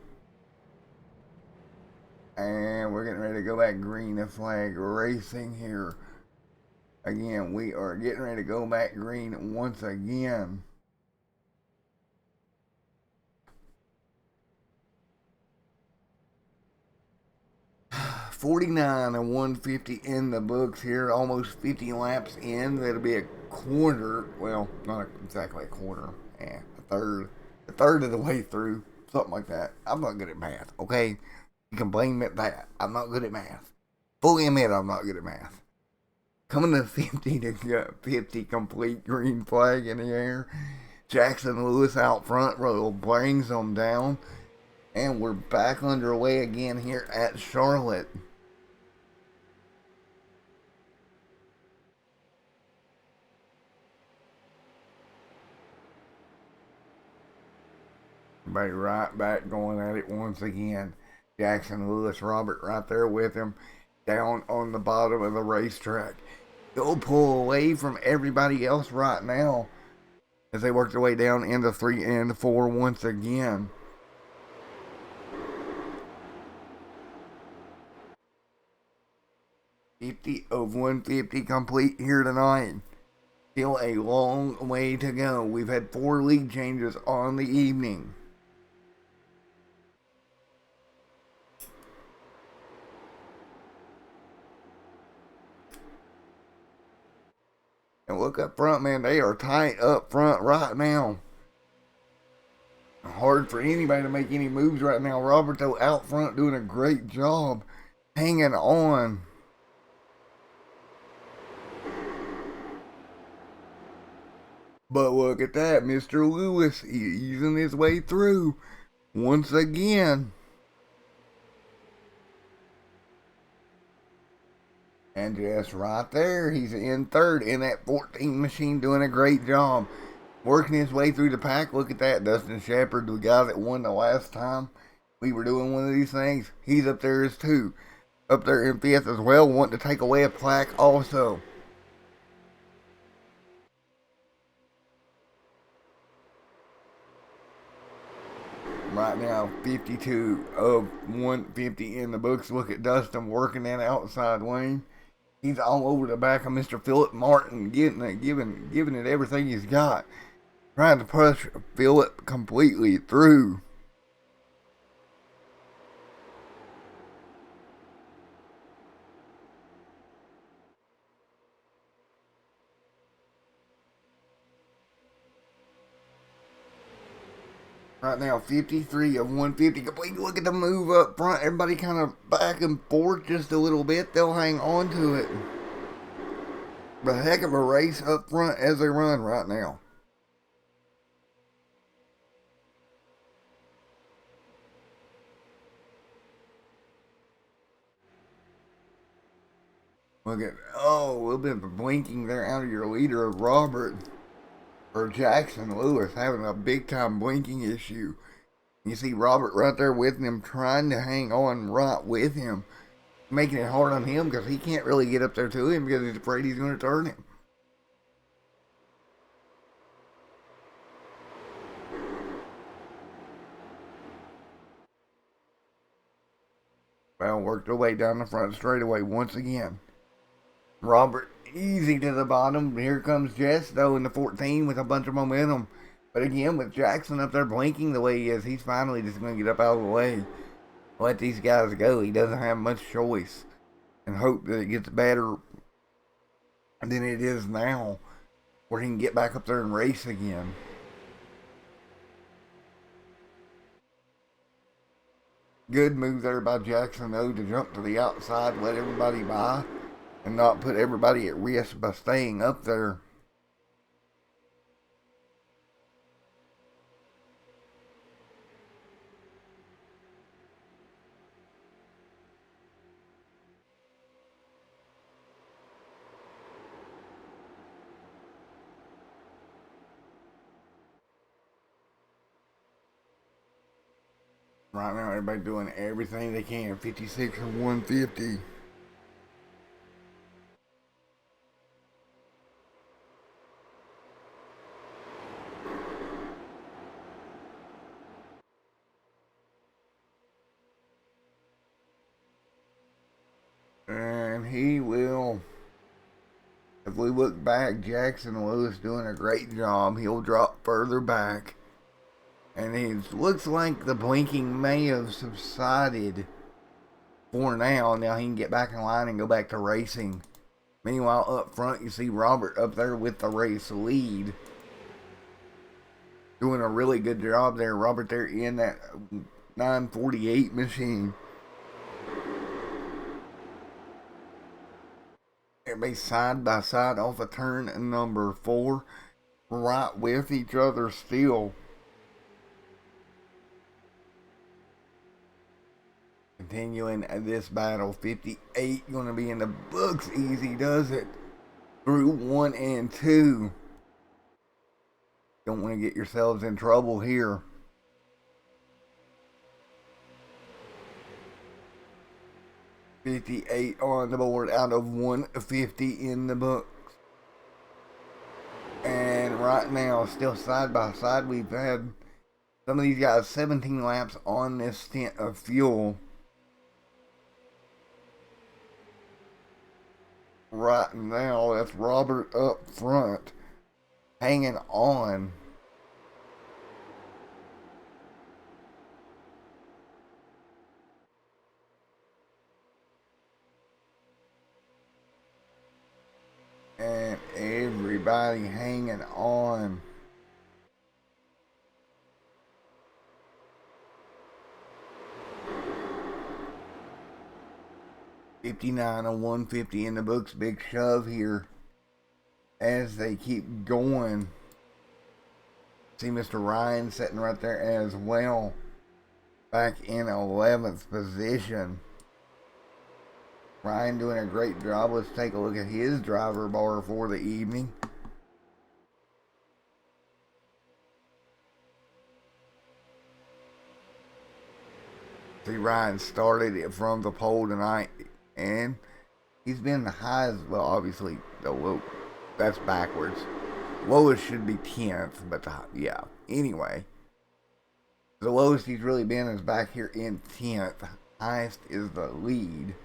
And we're getting ready to go back green the flag racing here. Again, we are getting ready to go back green once again. $49 and 150 in the books here, almost 50 laps in. That'll be a quarter. Well, not exactly a quarter. A third of the way through, something like that. I'm not good at math. Okay, you can blame me at that. I'm not good at math. Fully admit I'm not good at math. Coming to 50 to 50 complete green flag in the air. Jackson Lewis out front row brings them down. And we're back underway again here at Charlotte. Everybody right back going at it once again. Jackson Lewis, Robert right there with him down on the bottom of the racetrack. He'll pull away from everybody else right now as they work their way down into 3 and 4 once again. $50 of 150 complete here tonight. Still a long way to go. We've had 4 lead changes on the evening. And look up front, man. They are tight up front right now. Hard for anybody to make any moves right now. Roberto out front doing a great job hanging on. But look at that. Mr. Lewis easing his way through once again. And just right there, he's in third in that 14 machine doing a great job. Working his way through the pack. Look at that. Dustin Shepard, the guy that won the last time we were doing one of these things. He's up there as 2. Up there in 5th as well, wanting to take away a plaque also. Right now, 52 of 150 in the books. Look at Dustin working that outside lane. He's all over the back of Mr. Philip Martin, giving it everything he's got. Trying to push Philip completely through. Right now, 53 of 150 complete. Look at the move up front. Everybody kind of back and forth just a little bit. They'll hang on to it. But a heck of a race up front as they run right now. Look at, oh, a little bit of a blinking there out of your leader, Robert, or Jackson Lewis, having a big time blinking issue. You see Robert right there with him, trying to hang on right with him, making it hard on him because he can't really get up there to him because he's afraid he's going to turn him. Well, worked their way down the front straightaway once again. Robert easy to the bottom. Here comes Jess though in the 14 with a bunch of momentum. But again, with Jackson up there blinking the way he is, he's finally just going to get up out of the way. Let these guys go. He doesn't have much choice. And hope that it gets better than it is now, where he can get back up there and race again. Good move there by Jackson though to jump to the outside, let everybody by, and not put everybody at risk by staying up there. Right now, everybody doing everything they can. 56 and 150. And he will, if we look back, Jackson Lewis doing a great job. He'll drop further back. And it looks like the blinking may have subsided for now. Now he can get back in line and go back to racing. Meanwhile, up front, you see Robert up there with the race lead. Doing a really good job there. Robert there in that 948 machine. Everybody side by side off of turn number 4. Right with each other still. Continuing this battle, 58 going to be in the books. Easy does it through 1 and 2. Don't want to get yourselves in trouble here. $58 on the board out of 150 in the books. And right now, still side by side, we've had some of these guys 17 laps on this stint of fuel. Right now, that's Robert up front, hanging on. And everybody hanging on. $59 on 150 in the books. Big shove here as they keep going. See Mr. Ryan sitting right there as well, back in 11th position. Ryan doing a great job. Let's take a look at his driver bar for the evening. See, Ryan started it from the pole tonight, and he's been the highest. Well, obviously, the low, that's backwards. Lowest should be 10th, but yeah. Anyway, the lowest he's really been is back here in 10th. Highest is the lead.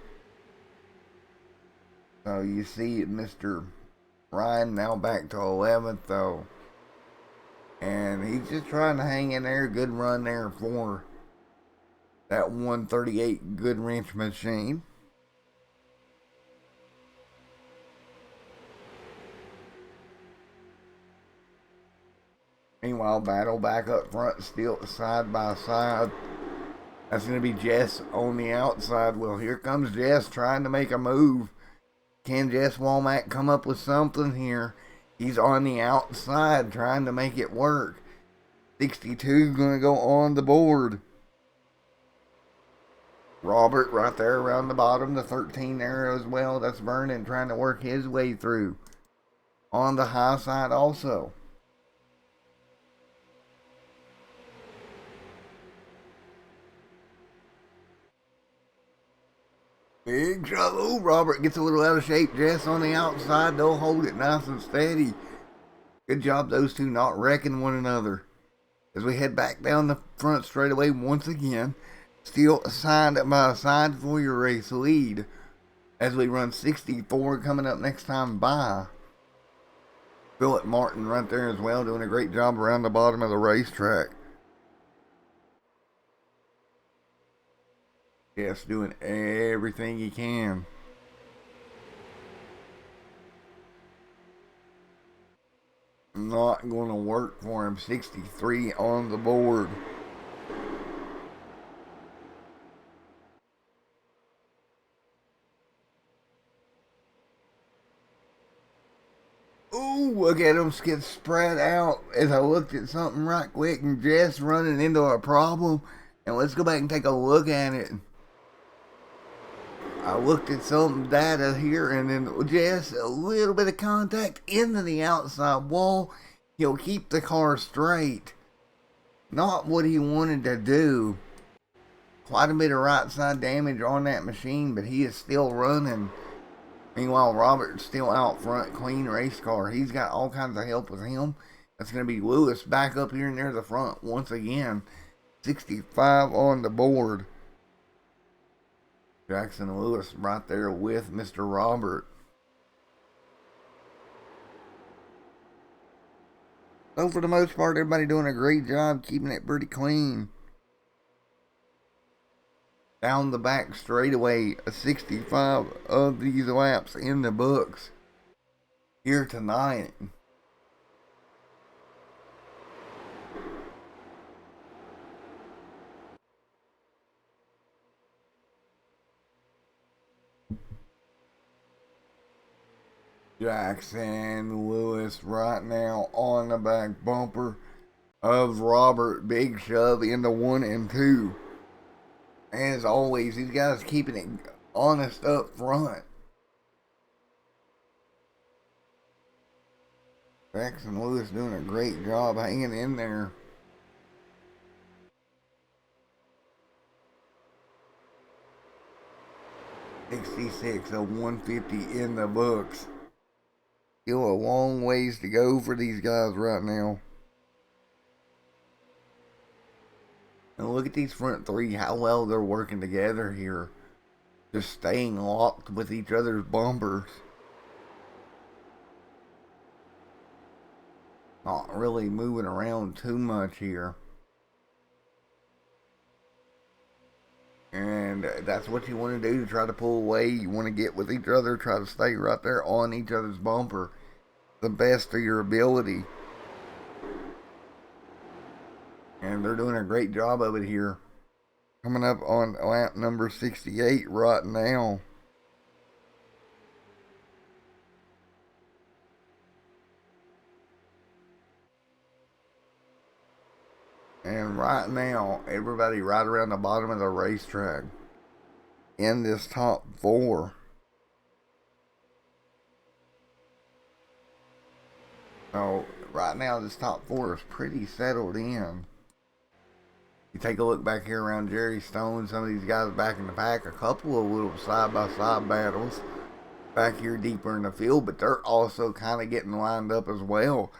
So you see Mr. Ryan now back to 11th though. And he's just trying to hang in there. Good run there for that 138 Goodwrench machine. Meanwhile, battle back up front, still side by side. That's going to be Jess on the outside. Well, here comes Jess trying to make a move. Can Jess Womack come up with something here? He's on the outside trying to make it work. 62 going to go on the board. Robert right there around the bottom, the 13 there as well. That's Vernon trying to work his way through. On the high side also. Big trouble. Robert gets a little out of shape. Jess on the outside. They'll hold it nice and steady. Good job those two not wrecking one another. As we head back down the front straightaway once again. Still assigned by a side for your race lead. As we run 64 coming up next time by. Philip Martin right there as well, doing a great job around the bottom of the racetrack. Yes, doing everything he can. Not going to work for him. 63 on the board. Ooh, look at him get spread out as I looked at something right quick and Jess running into a problem. And let's go back and take a look at it. I looked at some data here and then Jess, a little bit of contact into the outside wall. He'll keep the car straight. Not what he wanted to do. Quite a bit of right side damage on that machine, but he is still running. Meanwhile, Robert's still out front, clean race car. He's got all kinds of help with him. That's going to be Lewis back up here near the front once again. 65 on the board. Jackson Lewis right there with Mr. Robert. So for the most part, everybody doing a great job keeping it pretty clean. Down the back straightaway, a 65 of these laps in the books here tonight. Jackson Lewis right now on the back bumper of Robert. Big shove into 1 and 2. As always, these guys keeping it honest up front. Jackson Lewis doing a great job hanging in there. $66 of 150 in the books. Still a long ways to go for these guys right now. And look at these front three, how well they're working together here. Just staying locked with each other's bumpers. Not really moving around too much here. And that's what you want to do to try to pull away. You want to get with each other, try to stay right there on each other's bumper. The best of your ability. And they're doing a great job of it here. Coming up on lap number 68 right now. And right now, everybody right around the bottom of the racetrack in this top 4. So, right now, this top 4 is pretty settled in. You take a look back here around Jerry Stone, some of these guys back in the pack, a couple of little side-by-side battles back here deeper in the field, but they're also kind of getting lined up as well.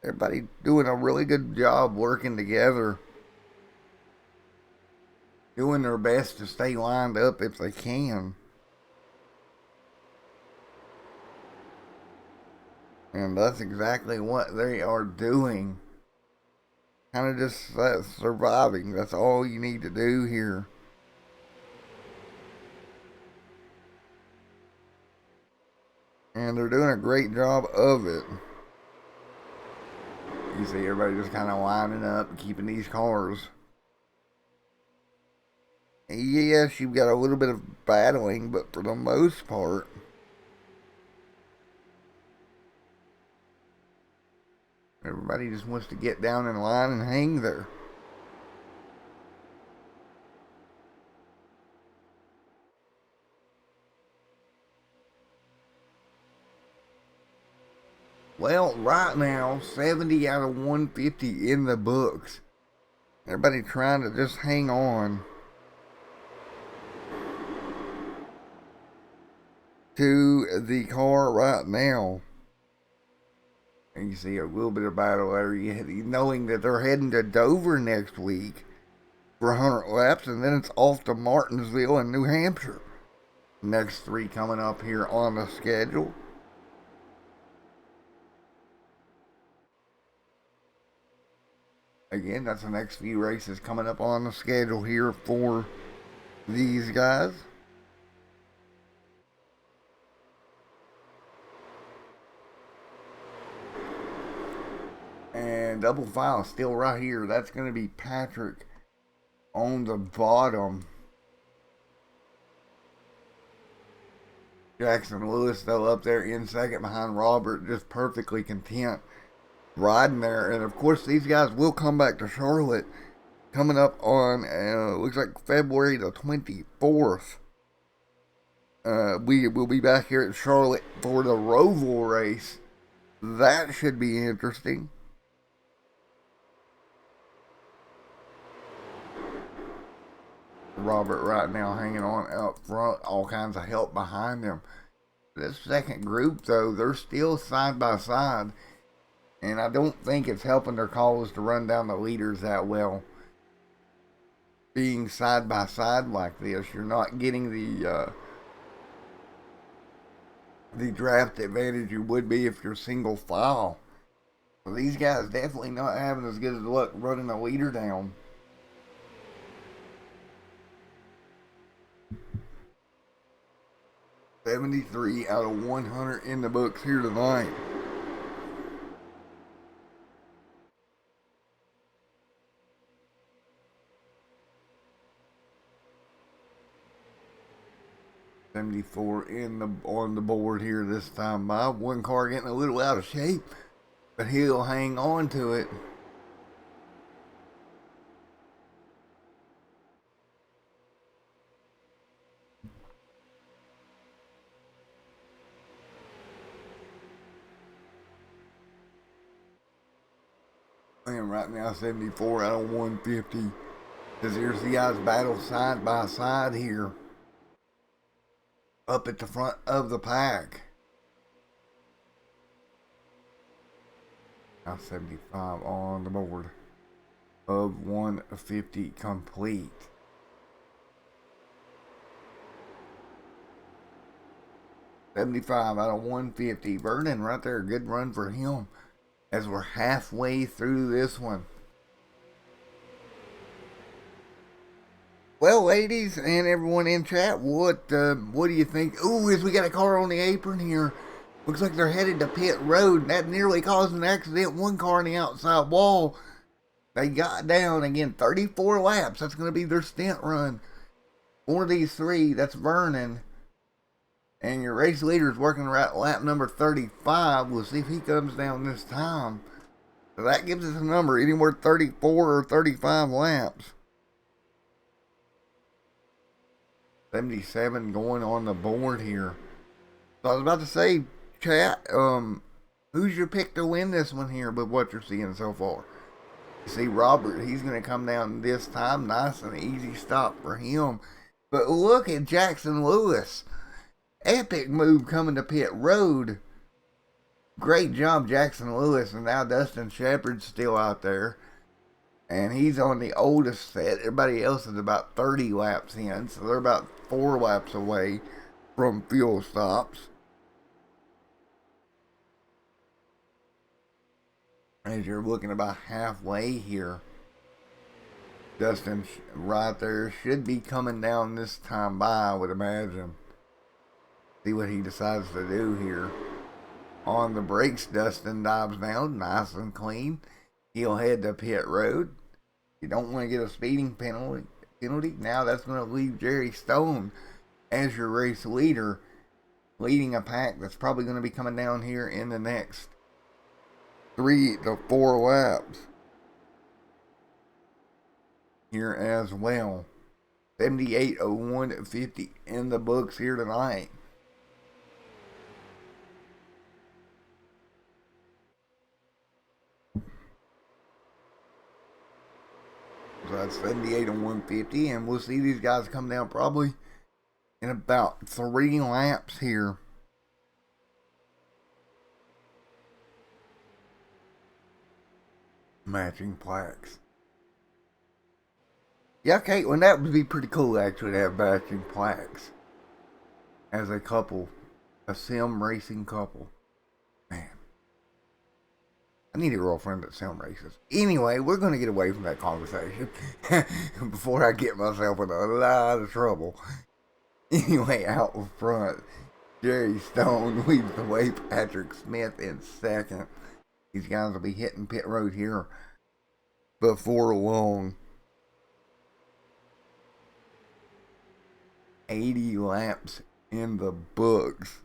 Everybody doing a really good job working together. Doing their best to stay lined up if they can. And that's exactly what they are doing. Kind of just surviving. That's all you need to do here. And they're doing a great job of it. You see everybody just kind of lining up, keeping these cars. Yes, you've got a little bit of battling, but for the most part, everybody just wants to get down in line and hang there. Well, right now, 70 out of 150 in the books. Everybody trying to just hang on to the car right now. And you see a little bit of battle there, knowing that they're heading to Dover next week for 100 laps, and then it's off to Martinsville in New Hampshire. Next 3 coming up here on the schedule. Again, that's the next few races coming up on the schedule here for these guys. And double file still right here. That's going to be Patrick on the bottom. Jackson Lewis, though, up there in second behind Robert, just perfectly content riding there. And of course, these guys will come back to Charlotte coming up on, looks like February the 24th. We will be back here at Charlotte for the Roval race. That should be interesting. Robert right now hanging on up front, all kinds of help behind him. This second group, though, they're still side by side, and I don't think it's helping their cause to run down the leaders that well. Being side by side like this, you're not getting the draft advantage you would be if you're single file. So these guys definitely not having as good as luck running a leader down. $73 out of 100 in the books here tonight. $74 on the board here this time by. One car getting a little out of shape, but he'll hang on to it. And right now, 74 out of 150. Because here's the guys battle side by side here. Up at the front of the pack. Now 75 on the board. Of 150 complete. $75 out of 150. Vernon right there. Good run for him. As we're halfway through this one. Well, ladies and everyone in chat, what do you think? Ooh, we got a car on the apron here. Looks like they're headed to pit road. That nearly caused an accident. One car on the outside wall. They got down again. 34 laps. That's going to be their stint run. For these 3, that's Vernon. And your race leader is working right lap number 35. We'll see if he comes down this time. So that gives us a number anywhere 34 or 35 laps. 77 going on the board here. So I was about to say, chat, who's your pick to win this one here with what you're seeing so far? You see Robert, he's going to come down this time. Nice and easy stop for him. But look at Jackson Lewis. Epic move coming to pit road. Great job, Jackson Lewis. And now Dustin Shepard's still out there. And he's on the oldest set. Everybody else is about 30 laps in. So they're about 4 laps away from fuel stops. As you're looking about halfway here. Dustin right there should be coming down this time by, I would imagine. See what he decides to do here. On the brakes, Dustin dives down nice and clean. he'll head to pit road. You don't want to get a speeding penalty. Now that's going to leave Jerry Stone as your race leader, leading a pack that's probably going to be coming down here in the next 3 to 4 laps here as well. 78:01:50 in the books here tonight. So that's 78:01:50, and we'll see these guys come down probably in about 3 laps here. Matching plaques. Yeah, Caitlin, that would be pretty cool actually to have matching plaques as a couple, a sim racing couple. Man, I need a girlfriend that sim races. Anyway, we're going to get away from that conversation before I get myself in a lot of trouble. Anyway, out in front, Jerry Stone leads the way. Patrick Smith in second. These guys will be hitting pit road here before long. 80 laps in the books.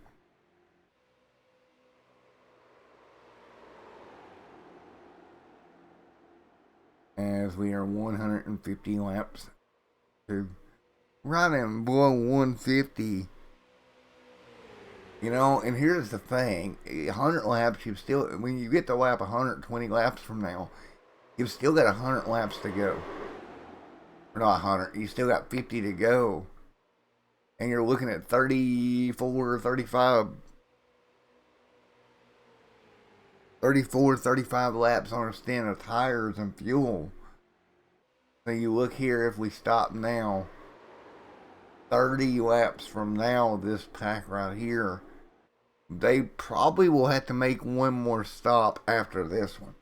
As we are 150 laps to right in below 150. You know, and here's the thing. 100 laps, you've still, when you get to lap 120 laps from now, you've still got 100 laps to go. Or not 100, you still got 50 to go. And you're looking at 34, 35 laps on a stand of tires and fuel. So you look here, if we stop now, 30 laps from now, this pack right here, they probably will have to make one more stop after this one.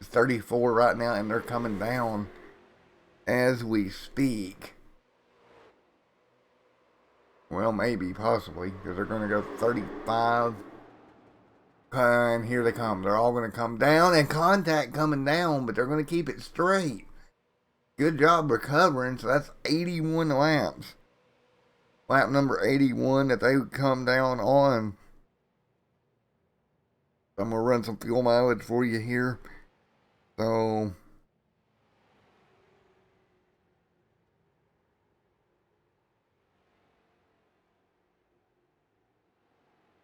It's 34 right now, and they're coming down as we speak. Well, maybe, possibly, because they're going to go 35. And here they come. They're all going to come down, and contact coming down, but they're going to keep it straight. Good job recovering. So that's 81 laps. Lap number 81 that they would come down on. I'm going to run some fuel mileage for you here. So,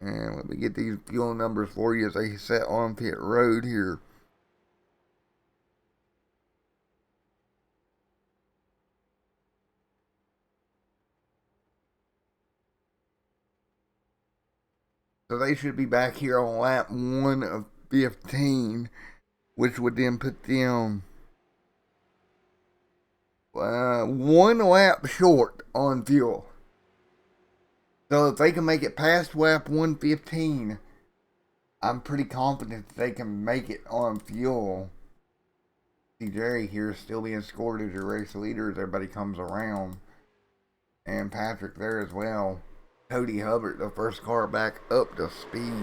and let me get these fuel numbers for you as they set on pit road here. So they should be back here on lap 1 of 15, which would then put them 1 lap short on fuel. So if they can make it past lap 115, I'm pretty confident that they can make it on fuel. See Jerry here still being scored as your race leader as everybody comes around. And Patrick there as well. Cody Hubbard, the first car back up to speed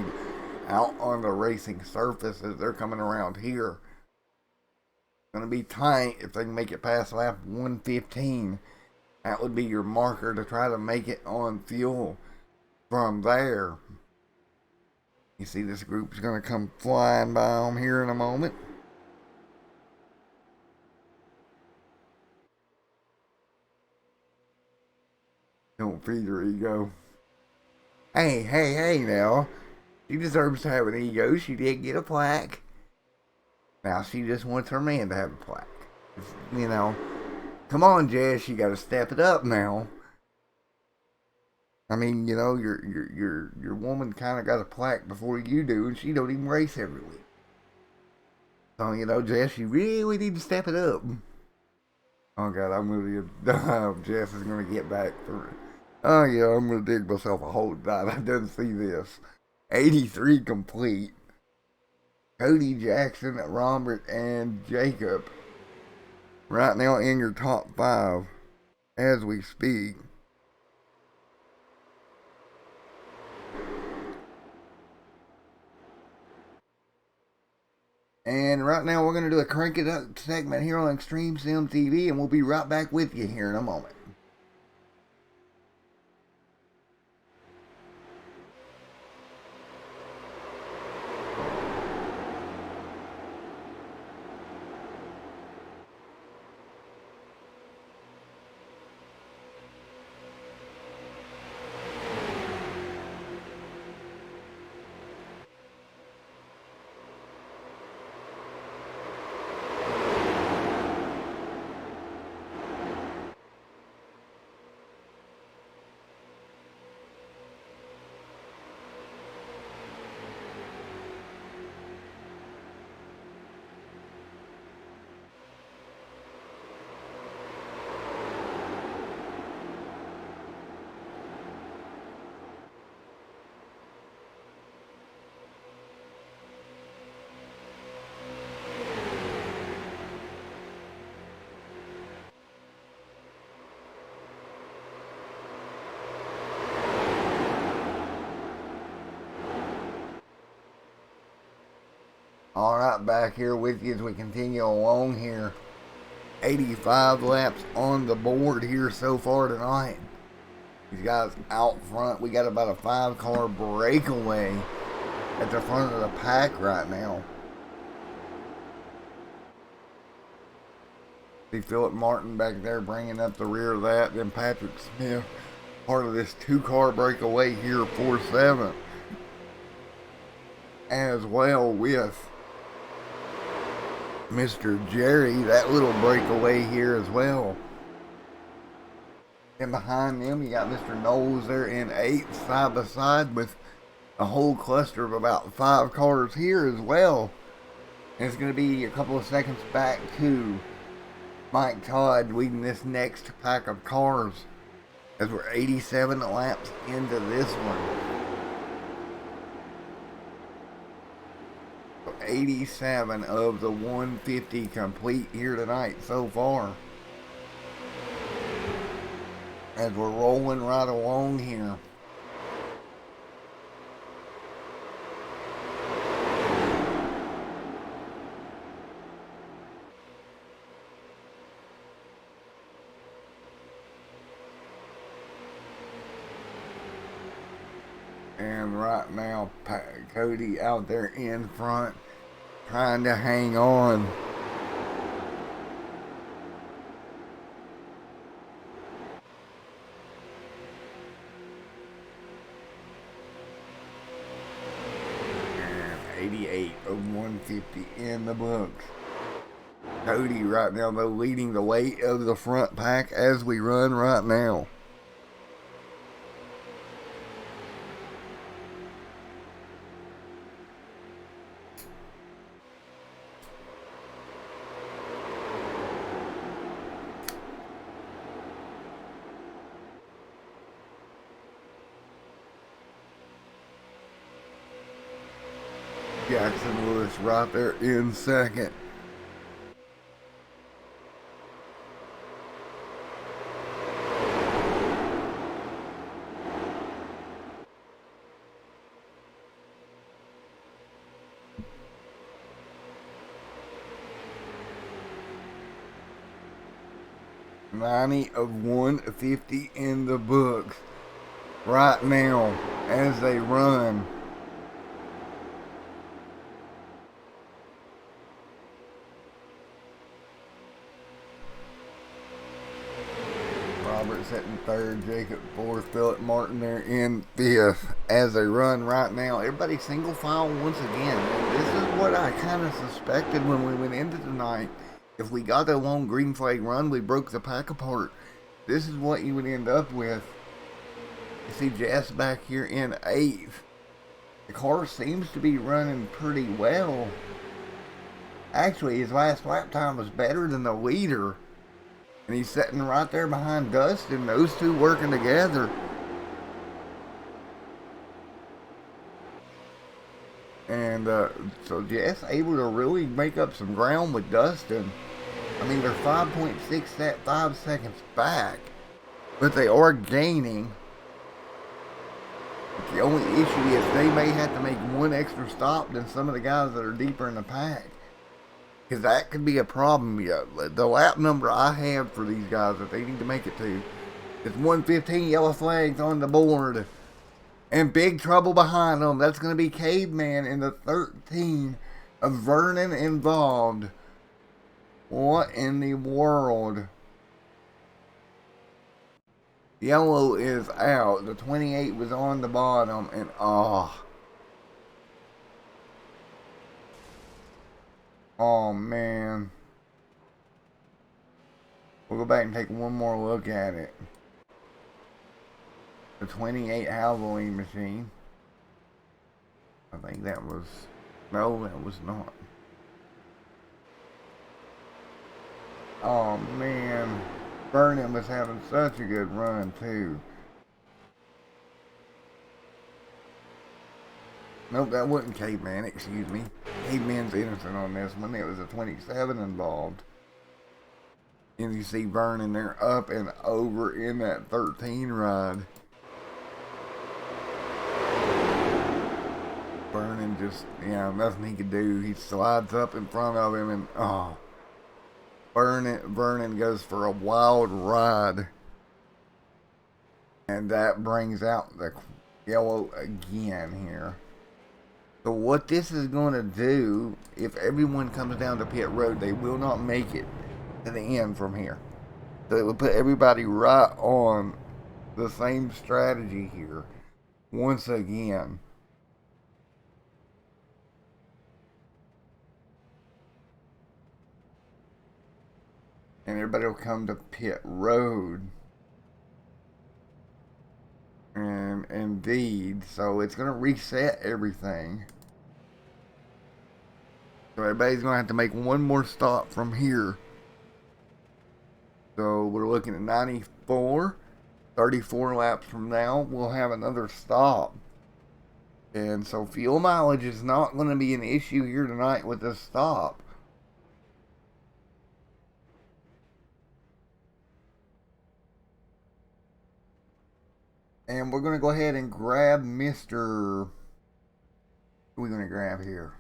out on the racing surface as they're coming around here. Going to be tight if they can make it past lap 115. That would be your marker to try to make it on fuel from there. You see this group's going to come flying by them here in a moment. Don't feed her ego. Hey now. She deserves to have an ego. She did get a plaque. Now she just wants her man to have a plaque. You know, come on, Jess, you got to step it up now. I mean, you know, your woman kind of got a plaque before you do, and she don't even race every week. So, you know, Jess, you really need to step it up. Oh God, I'm gonna Jess is gonna get back through. Oh yeah, I'm gonna dig myself a hole tonight. I didn't see this. 83 complete. Cody Jackson, Robert, and Jacob right now in your top 5 as we speak. And right now we're going to do a Crank It Up segment here on Extreme Sim TV, and we'll be right back with you here in a moment. Alright, back here with you as we continue along here. 85 laps on the board here so far tonight. These guys out front, we got about a 5-car breakaway at the front of the pack right now. See Philip Martin back there bringing up the rear of that. Then Patrick Smith, part of this 2-car breakaway here for 7th. As well with Mr. Jerry, that little breakaway here as well. And behind them, you got Mr. Knowles there in 8th, side by side with a whole cluster of about 5 cars here as well. And it's going to be a couple of seconds back to Mike Todd leading this next pack of cars as we're 87 laps into this one. 87 of the 150 complete here tonight so far. As we're rolling right along here. And right now, Cody out there in front, trying to hang on. And 88 of 150 in the books. Cody right now, though, leading the weight of the front pack as we run right now. Jackson Lewis right there in second. $90 of 150 in the books right now as they run. Roberts in third, Jacob fourth, Philip Martin there in fifth as they run right now. Everybody single file once again. And this is what I kind of suspected when we went into tonight. If we got a long green flag run, we broke the pack apart. This is what you would end up with. You see Jess back here in 8th. The car seems to be running pretty well. Actually, his last lap time was better than the leader. And he's sitting right there behind Dustin. Those two working together. And so Jess able to really make up some ground with Dustin. I mean, they're 5.65 seconds back, but they are gaining. But the only issue is they may have to make one extra stop than some of the guys that are deeper in the pack. Because that could be a problem. Yeah, the lap number I have for these guys that they need to make it to is 115. Yellow flags on the board. And big trouble behind them. That's going to be Caveman in the 13 of Vernon involved. What in the world? Yellow is out. The 28 was on the bottom. And oh man. We'll go back and take one more look at it. The 28 Halloween machine. I think that was... No, that was not. Oh man. Vernon was having such a good run too. Nope, that wasn't Caveman, excuse me. Caveman's innocent on this one. It was a 27 involved. And you see Vernon there up and over in that 13 ride. Vernon just, nothing he could do. He slides up in front of him and, Vernon goes for a wild ride. And that brings out the yellow again here. So what this is going to do, if everyone comes down to pit road, they will not make it to the end from here. So it will put everybody right on the same strategy here once again. And everybody will come to pit road. And indeed, so it's going to reset everything. So everybody's going to have to make one more stop from here. So we're looking at 94. 34 laps from now, we'll have another stop. And so fuel mileage is not going to be an issue here tonight with this stop. And we're going to go ahead and grab Mr. Who are we going to grab here?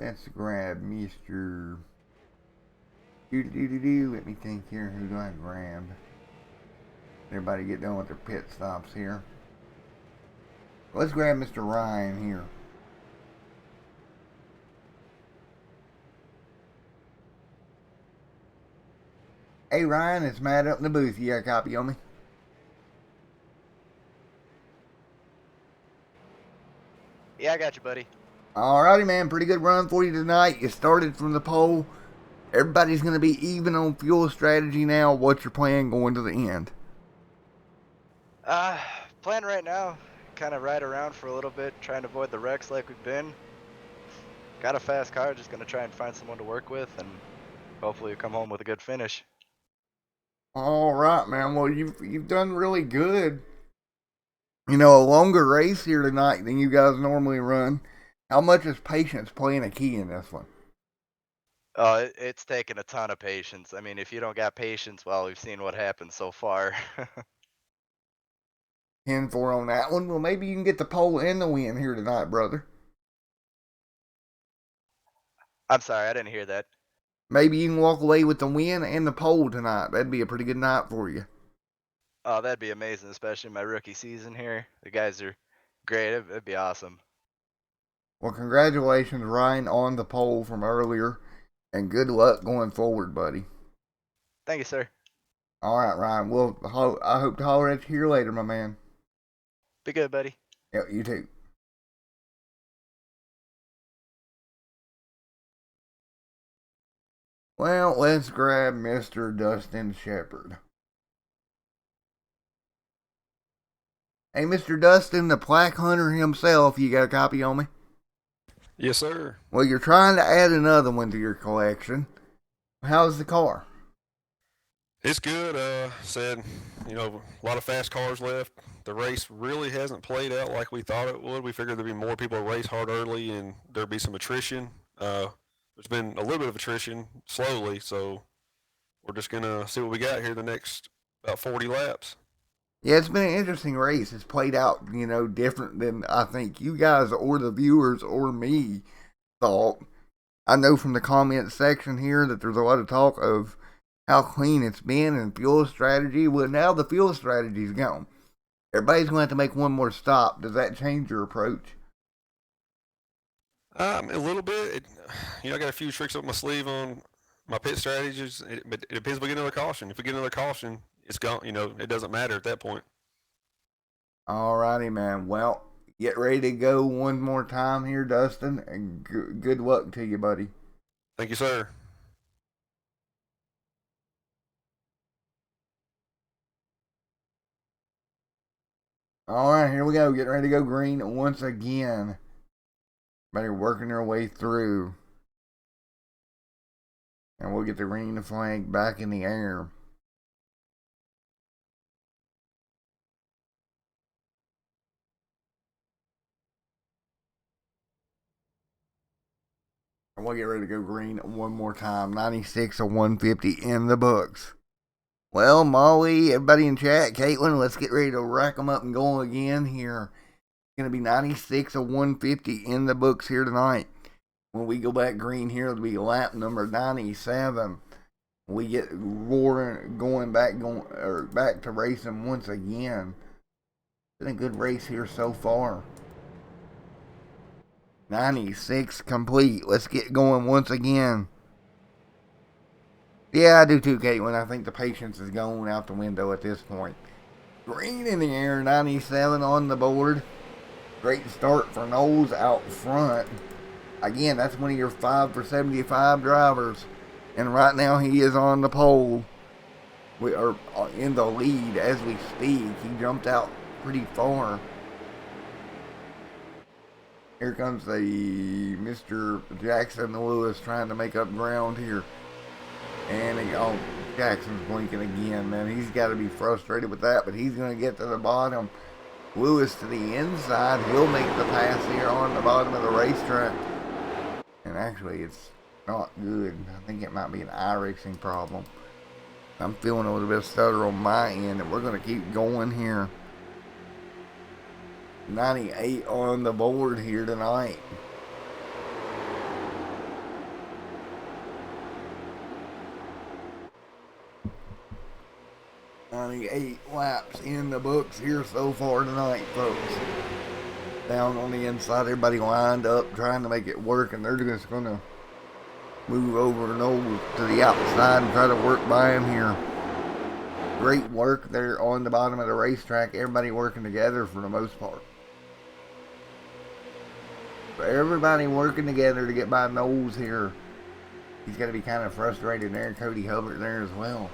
Let's grab Mr. Let me think here. Who do I grab? Everybody get done with their pit stops here. Let's grab Mr. Ryan here. Hey Ryan, it's Matt up in the booth. You got a copy on me? Yeah, I got you, buddy. Alrighty, man. Pretty good run for you tonight. You started from the pole. Everybody's going to be even on fuel strategy now. What's your plan going to the end? Plan right now, kind of ride around for a little bit, trying to avoid the wrecks like we've been. Got a fast car, just going to try and find someone to work with, and hopefully come home with a good finish. Alright, man. Well, you've done really good. You know, a longer race here tonight than you guys normally run. How much is patience playing a key in this one? It's taken a ton of patience. I mean, if you don't got patience, well, we've seen what happened so far. 10-4 on that one. Well, maybe you can get the pole and the win here tonight, brother. I'm sorry, I didn't hear that. Maybe you can walk away with the win and the pole tonight. That'd be a pretty good night for you. Oh, that'd be amazing, especially my rookie season here. The guys are great. It'd be awesome. Well, congratulations, Ryan, on the pole from earlier, and good luck going forward, buddy. Thank you, sir. All right, Ryan. I hope to holler at you here later, my man. Be good, buddy. Yeah, you too. Well, let's grab Mr. Dustin Shepard. Hey, Mr. Dustin, the plaque hunter himself, you got a copy on me? Yes, sir. Well, you're trying to add another one to your collection. How's the car? It's good. Said, a lot of fast cars left. The race really hasn't played out like we thought it would. We figured there'd be more people race hard early and there'd be some attrition. There's been a little bit of attrition slowly, so we're just going to see what we got here the next about 40 laps. Yeah, it's been an interesting race. It's played out, different than I think you guys or the viewers or me thought. I know from the comment section here that there's a lot of talk of how clean it's been and fuel strategy. Well, now the fuel strategy's gone. Everybody's going to have to make one more stop. Does that change your approach? A little bit. I got a few tricks up my sleeve on my pit strategies. But it depends if we get another caution. If we get another caution, it's gone. It doesn't matter at that point. Alrighty, man. Well, get ready to go one more time here, Dustin, and good luck to you, buddy. Thank you, sir. Alright, here we go. Getting ready to go green once again. Everybody working their way through. And we'll get the green flag back in the air. And we'll get ready to go green one more time. 96 or 150 in the books. Well, Molly, everybody in chat, Caitlin, let's get ready to rack them up and go again here. It's going to be 96 or 150 in the books here tonight. When we go back green here, it'll be lap number 97. We get roaring, back to racing once again. Been a good race here so far. 96 complete. Let's get going once again. Yeah, I do too, Caitlin. I think the patience is going out the window at this point. Green in the air, 97 on the board. Great start for Knowles out front. Again, that's one of your 5 for 75 drivers. And right now he is on the pole. We are in the lead as we speak. He jumped out pretty far. Here comes the Mr. Jackson Lewis trying to make up ground here. And Jackson's blinking again, man. He's got to be frustrated with that, but he's going to get to the bottom. Lewis to the inside. He'll make the pass here on the bottom of the racetrack. And actually, it's not good. I think it might be an iRacing problem. I'm feeling a little bit of stutter on my end, and we're going to keep going here. 98 on the board here tonight. Eight laps in the books here so far tonight, folks. Down on the inside, everybody lined up trying to make it work, and they're just going to move over and over to the outside and try to work by him here. Great work there on the bottom of the racetrack. Everybody working together for the most part. So everybody working together to get by Knowles here. He's going to be kind of frustrated there. Cody Hubbard there as well.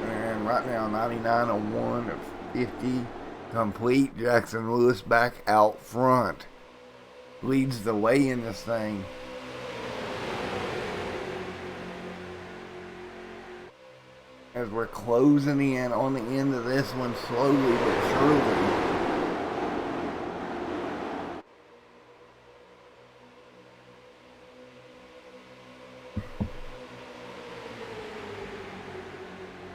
And right now, 99 on 150 complete. Jackson Lewis back out front. Leads the way in this thing. As we're closing in on the end of this one slowly but surely.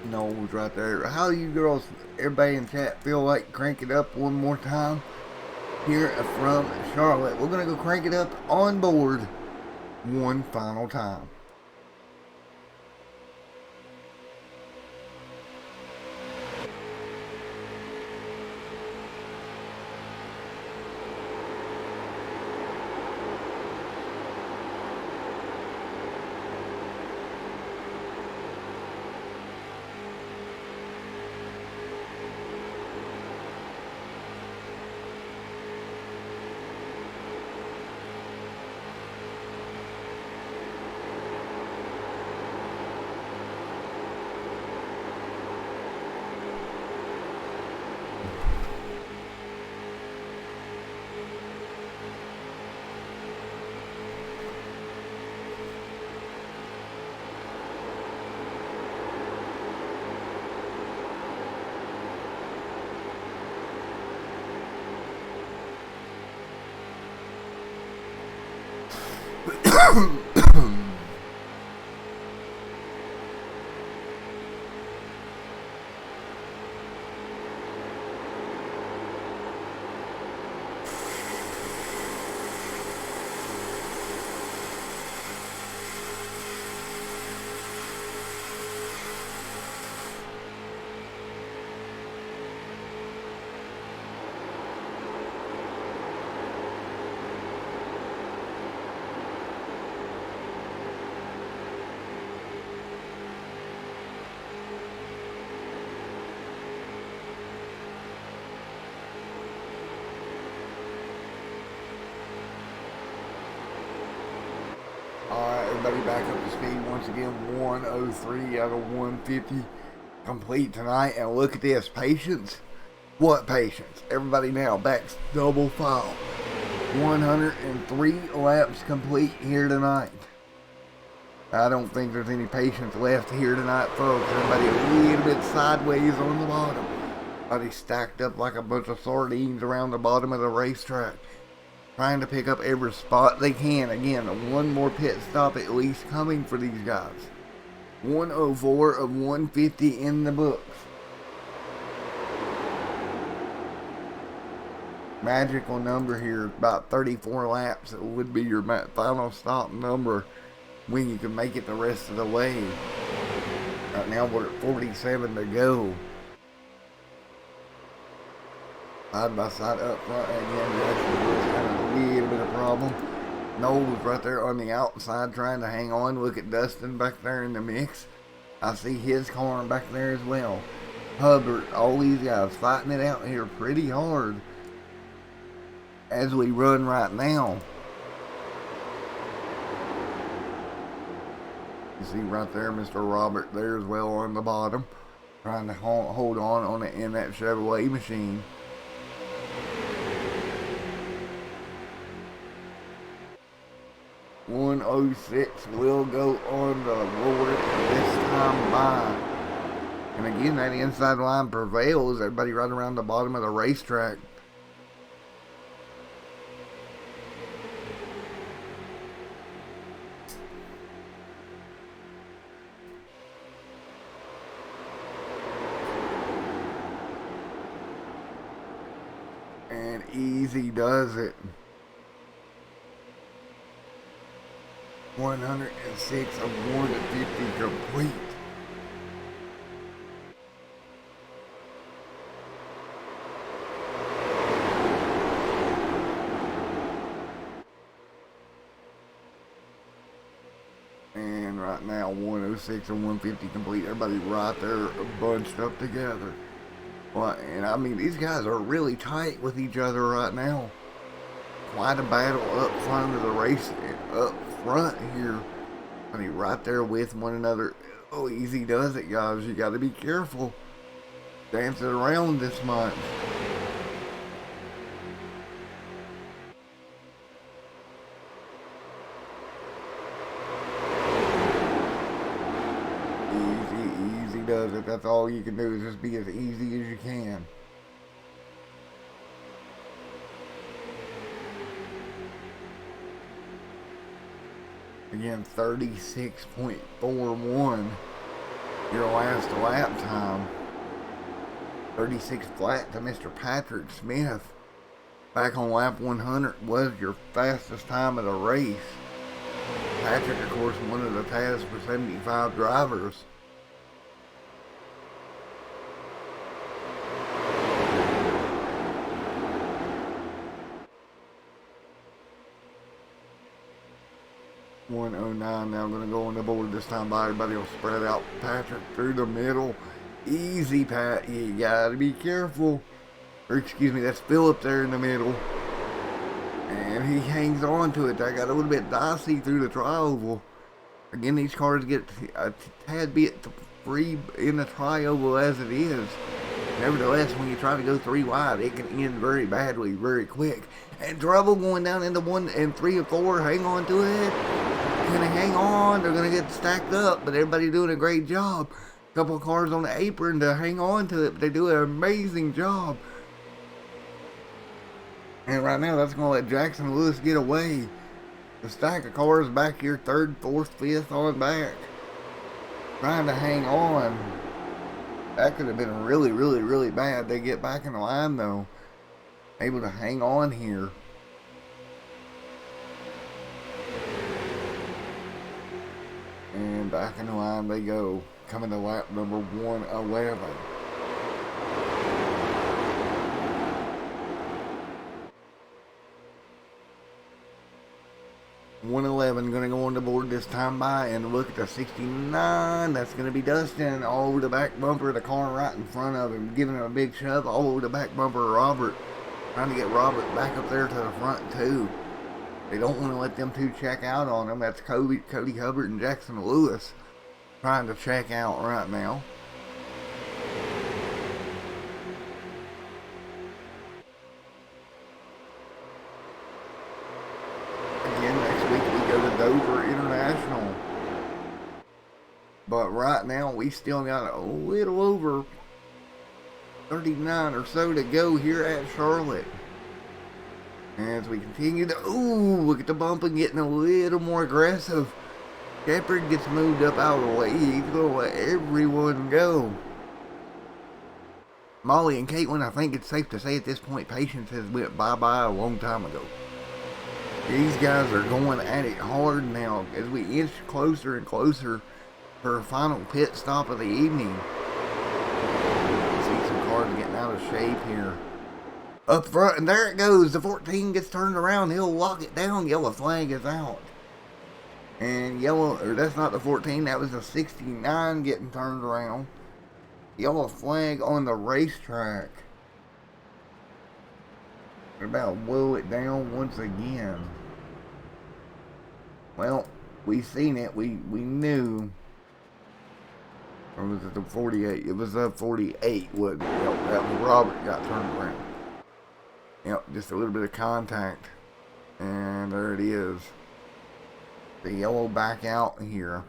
Knowles right there. How do you girls, everybody in chat, feel like crank it up one more time here from Charlotte? We're going to go crank it up on board one final time. everybody back up to speed once again. 103 out of 150 complete tonight. And look at this. Patience. What patience? Everybody now backs double file. 103 laps complete here tonight. I don't think there's any patience left here tonight, folks. Everybody a little bit sideways on the bottom. Everybody stacked up like a bunch of sardines around the bottom of the racetrack, trying to pick up every spot they can. Again, one more pit stop at least coming for these guys. 104 of 150 in the books. Magical number here, about 34 laps. It would be your final stop number when you can make it the rest of the way. Right now we're at 47 to go. Side by side up front again. Jackson Lewis had a little bit of problem. Noel was right there on the outside trying to hang on. Look at Dustin back there in the mix. I see his car back there as well. Hubbard, all these guys fighting it out here pretty hard as we run right now. You see right there Mr. Robert there as well on the bottom, trying to hold on it in that Chevrolet machine. .106 will go on the board this time by. And again, that inside line prevails. Everybody right around the bottom of the racetrack. And easy does it. 106 of 150 complete. And right now 106 of 150 complete. Everybody right there bunched up together. Well, and I mean, these guys are really tight with each other right now. Quite a battle up front of the race, up front here. I mean, right there with one another. Oh, easy does it, guys. You got to be careful. Dancing around this much. Easy does it. That's all you can do is just be as easy as you can. Again, 36.41 your last lap time. 36 flat to Mr. Patrick Smith. Back on lap 100 was your fastest time of the race. Patrick, of course, one of the fastest for 75 drivers. .109 now going to go on the board this time by. Everybody will spread out Patrick through the middle. Easy, Pat. You got to be careful. Or excuse me, that's Phillip there in the middle. And he hangs on to it. That got a little bit dicey through the tri-oval. Again, these cars get a tad bit free in the tri-oval as it is. Nevertheless, when you try to go 3 wide, it can end very badly, very quick. And trouble going down into 1 and 3 and 4. Hang on to it. Gonna hang on. They're gonna get stacked up, but everybody doing a great job. Couple of cars on the apron to hang on to it, but they do an amazing job. And right now, that's gonna let Jackson Lewis get away. The stack of cars back here, 3rd, 4th, 5th on back, trying to hang on. That could have been really bad. They get back in the line though, able to hang on here. And back in the line they go, coming to lap number 111. .111 going to go on the board this time by, and look at the 69. That's going to be Dustin all over the back bumper of the car right in front of him, giving him a big shove all over the back bumper of Robert, trying to get Robert back up there to the front too. They don't want to let them two check out on them. That's Cody Hubbard and Jackson Lewis trying to check out right now. Again, next week we go to Dover International. But right now we still got a little over 39 or so to go here at Charlotte. As we continue to, look at the bumping getting a little more aggressive. Shepard gets moved up out of the way. He's going to let everyone go. Molly and Caitlin, I think it's safe to say at this point, Patience has went bye-bye a long time ago. These guys are going at it hard now as we inch closer and closer for a final pit stop of the evening. See some cars getting out of shape here. Up front, and there it goes. The 14 gets turned around. He'll lock it down. Yellow flag is out. And that's not the 14. That was the 69 getting turned around. Yellow flag on the racetrack. They're about to blow it down once again. Well, we seen it. We knew. Or was it the 48? It was the 48. Wasn't it? Yep, that was Robert got turned around. Yep, just a little bit of contact. And there it is. The yellow back out here.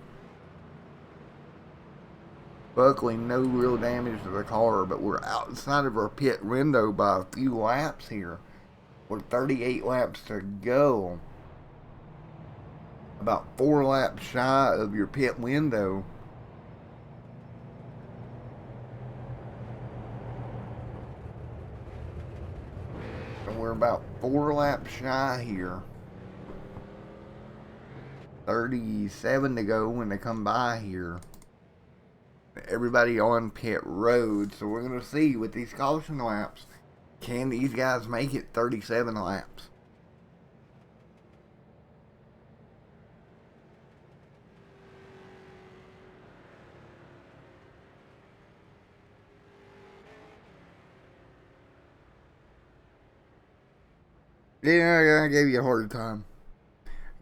Luckily, no real damage to the car, but we're outside of our pit window by a few laps here. With 38 laps to go. About 4 laps shy of your pit window. And we're about 4 laps shy here. 37 to go when they come by here. Everybody on pit road, so we're going to see with these caution laps, can these guys make it 37 laps? Yeah, I gave you a hard time.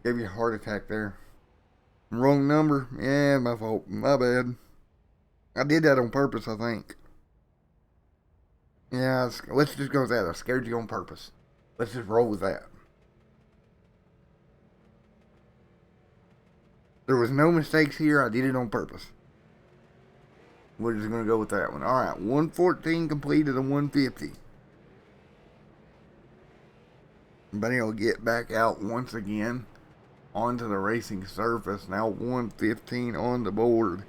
Gave you a heart attack there. Wrong number? Yeah, my fault. My bad. I did that on purpose, I think. Yeah, let's just go with that. I scared you on purpose. Let's just roll with that. There was no mistakes here. I did it on purpose. We're just going to go with that one. Alright, 114 completed and 150. Everybody will get back out once again onto the racing surface. Now 115 on the board.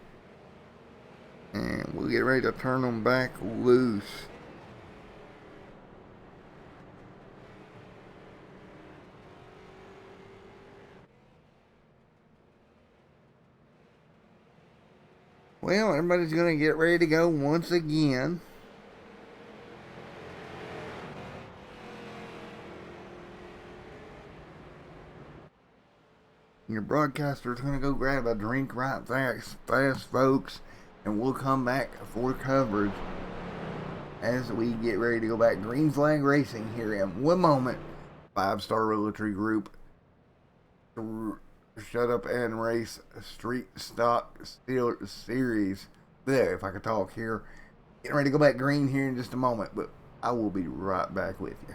And we'll get ready to turn them back loose. Well, everybody's going to get ready to go once again. Your broadcaster's going to go grab a drink right fast, folks. And we'll come back for coverage as we get ready to go back. Green Flag Racing here in 1 moment. 5-Star Realty Group. Shut Up and Race Street Stock Steel Series. There, if I could talk here. Getting ready to go back green here in just a moment, but I will be right back with you.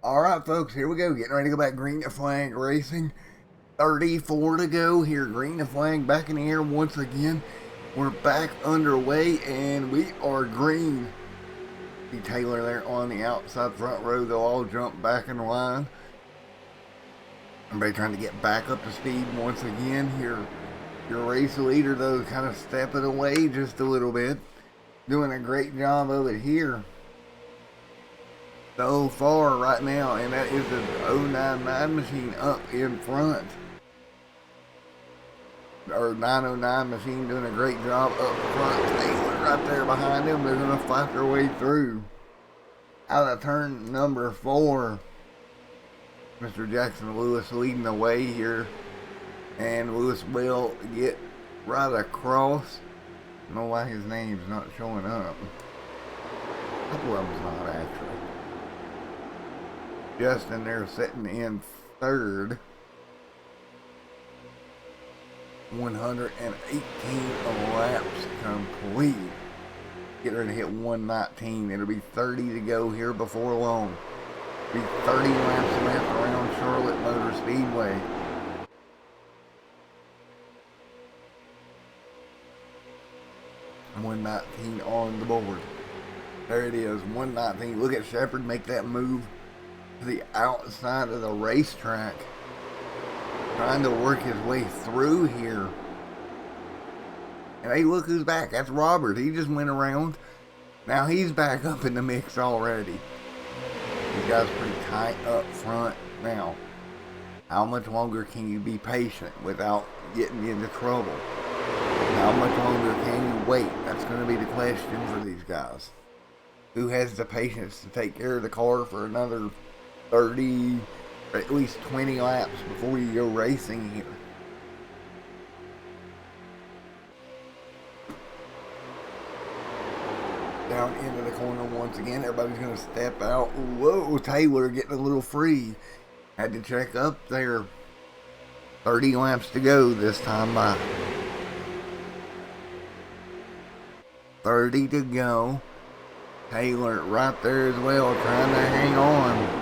Alright, folks, here we go. Getting ready to go back green flag racing. 34 to go here. Green flag back in the air once again. We're back underway, and we are green. See Taylor there on the outside front row. They'll all jump back in line. Everybody trying to get back up to speed once again here. Your race leader, though, kind of stepping away just a little bit. Doing a great job of it here so far right now, and that is the 099 machine up in front. Or 909 machine doing a great job up front. Taylor right there behind them. They're going to fight their way through. Out of turn number 4, Mr. Jackson Lewis leading the way here. And Lewis will get right across. I don't know why his name's not showing up. A couple of them's not, actually. Justin there sitting in third. 118 laps complete. Get ready to hit 119. It'll be 30 to go here before long. It'll be 30 laps left around Charlotte Motor Speedway. And 119 on the board. There it is, 119. Look at Shepard make that move to the outside of the racetrack. Trying to work his way through here. And hey, look who's back. That's Robert. He just went around. Now he's back up in the mix already. These guys pretty tight up front now. How much longer can you be patient without getting into trouble? How much longer can you wait? That's going to be the question for these guys. Who has the patience to take care of the car for another 30, or at least 20 laps before you go racing here? Down into the corner once again. Everybody's going to step out. Whoa, Taylor getting a little free. Had to check up there. 30 laps to go this time by. 30 to go. Taylor right there as well, trying to hang on.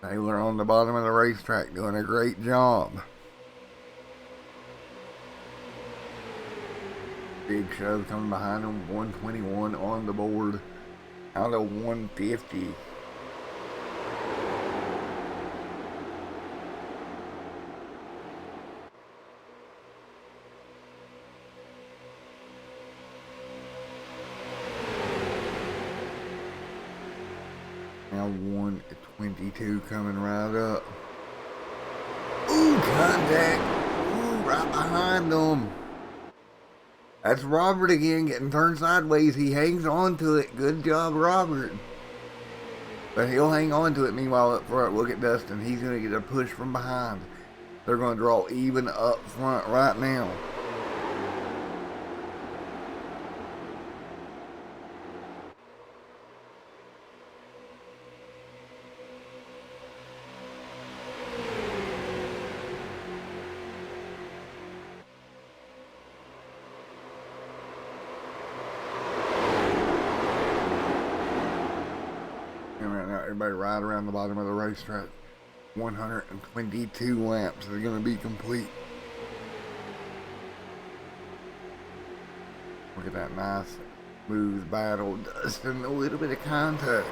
Taylor on the bottom of the racetrack doing a great job. Big Show coming behind him, 121 on the board, out of 150. Now 122 coming right up. Ooh, contact. Ooh, right behind them. That's Robert again, getting turned sideways. He hangs on to it. Good job, Robert. But he'll hang on to it. Meanwhile, up front, look at Dustin. He's going to get a push from behind. They're going to draw even up front right now. Everybody right around the bottom of the racetrack. 122 laps are going to be complete. Look at that nice, smooth battle. Dustin, a little bit of contact.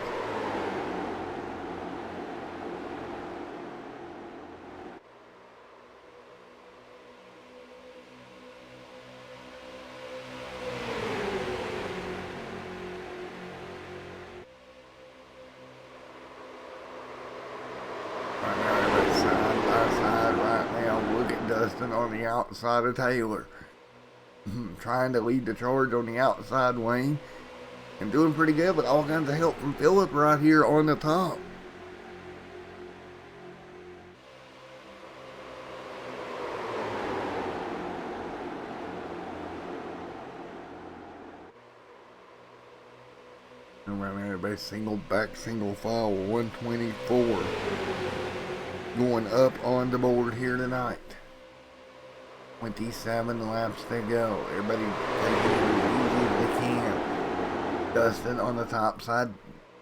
Dustin on the outside of Taylor. Trying to lead the charge on the outside lane. And doing pretty good with all kinds of help from Phillip right here on the top. And right now everybody single back, single file, 124. Going up on the board here tonight. 27 laps to go. Everybody taking it as easy as they can. Dustin on the top side,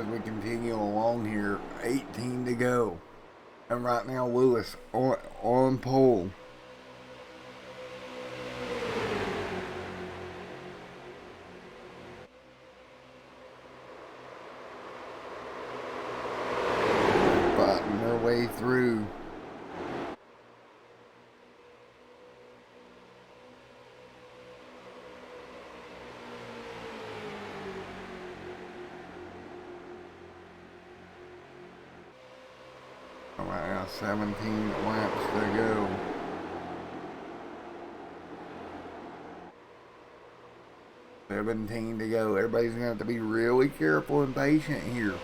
as we continue along here. 18 to go. And right now, Lewis on pole. Fighting their way through. Right now, 17 laps to go. $17 to go. Everybody's gonna have to be really careful and patient here.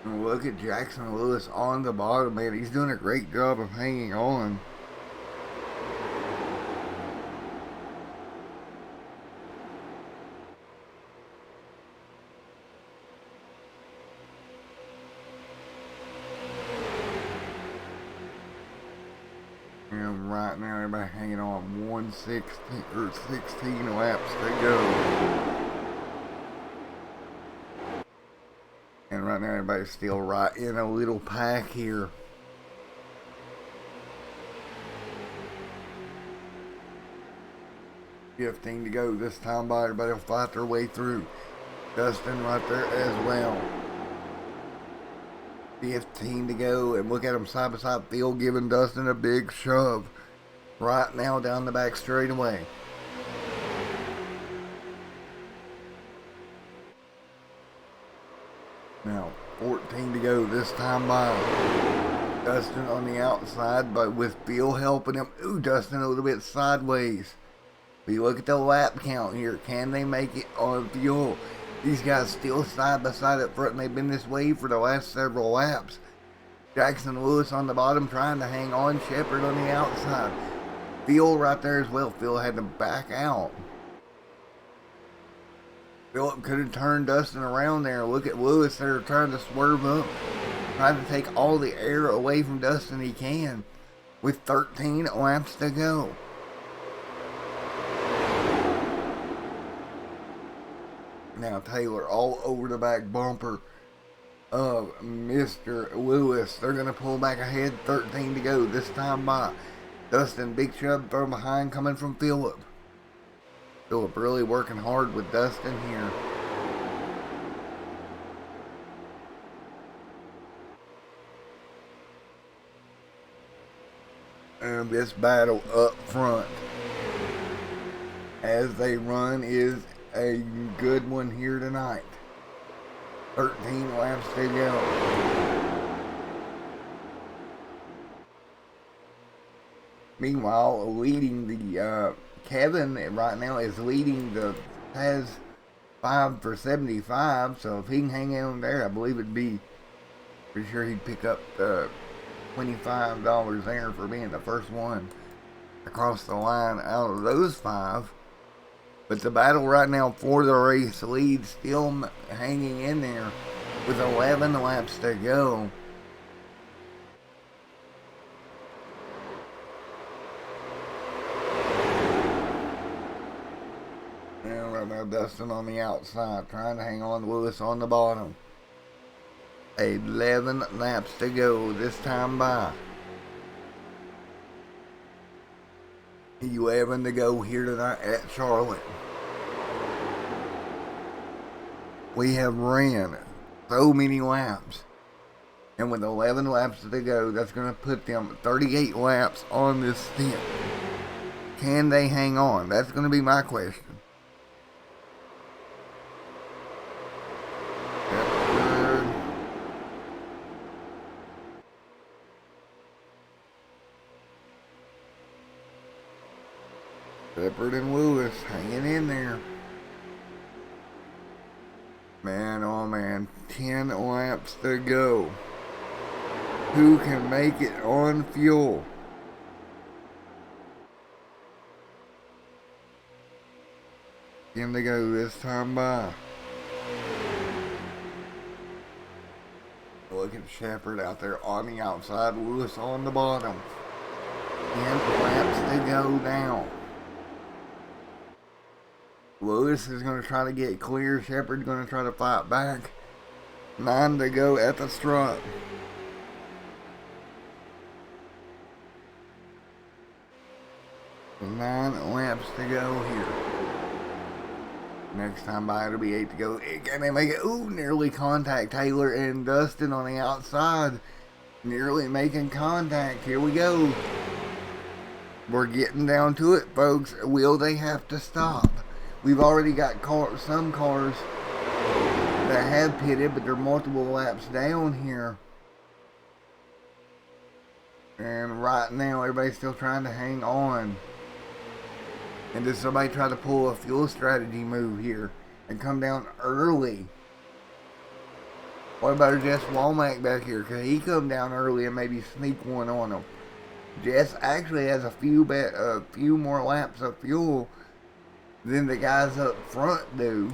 And look at Jackson Lewis on the bottom, man. He's doing a great job of hanging on. And right now, everybody hanging on 116 or 16 laps to go. And right now, everybody's still right in a little pack here. $15 to go. This time by, everybody will fight their way through. Dustin right there as well. 15 to go, and look at them side by side. Phil giving Dustin a big shove right now down the back straightaway. Now 14 to go this time by. Dustin on the outside, but with Phil helping him. Ooh, Dustin a little bit sideways. But you look at the lap count here. Can they make it on Phil? These guys still side by side up front, and they've been this way for the last several laps. Jackson Lewis on the bottom trying to hang on. Shepard on the outside. Phil right there as well. Phil had to back out. Philip could have turned Dustin around there. Look at Lewis there trying to swerve up. Trying to take all the air away from Dustin he can. With 13 laps to go. Now Taylor all over the back bumper of Mr. Lewis. They're going to pull back ahead. 13 to go this time by. Dustin, big shove from behind coming from Philip. Philip really working hard with Dustin here. And this battle up front as they run is a good one here tonight. 13 laps to go. Meanwhile, leading the Kevin right now is leading the has 5 for 75. So if he can hang on there, I believe it'd be pretty sure he'd pick up $25 there for being the first one across the line out of those 5. But the battle right now for the race lead still hanging in there with 11 laps to go. And right now Dustin on the outside trying to hang on. Lewis on the bottom. 11 laps to go this time by. 11 to go here tonight at Charlotte. We have ran so many laps. And with 11 laps to go, that's going to put them 38 laps on this stint. Can they hang on? That's going to be my question. Shepard and Lewis hanging in there. Man, oh man, 10 laps to go. Who can make it on fuel? 10 to go this time by. Look at Shepard out there on the outside, Lewis on the bottom. 10 laps to go now. Lewis is going to try to get clear. Shepard's going to try to fight back. 9 to go at the strut. Nine laps to go here. Next time by it'll be 8 to go. Can they make it? Ooh, nearly contact. Taylor and Dustin on the outside. Nearly making contact. Here we go. We're getting down to it, folks. Will they have to stop? We've already got some cars that have pitted, but they're multiple laps down here. And right now, everybody's still trying to hang on. And does somebody try to pull a fuel strategy move here and come down early? What about Jess Womack back here? Could he come down early and maybe sneak one on him? Jess actually has a few more laps of fuel than the guys up front do.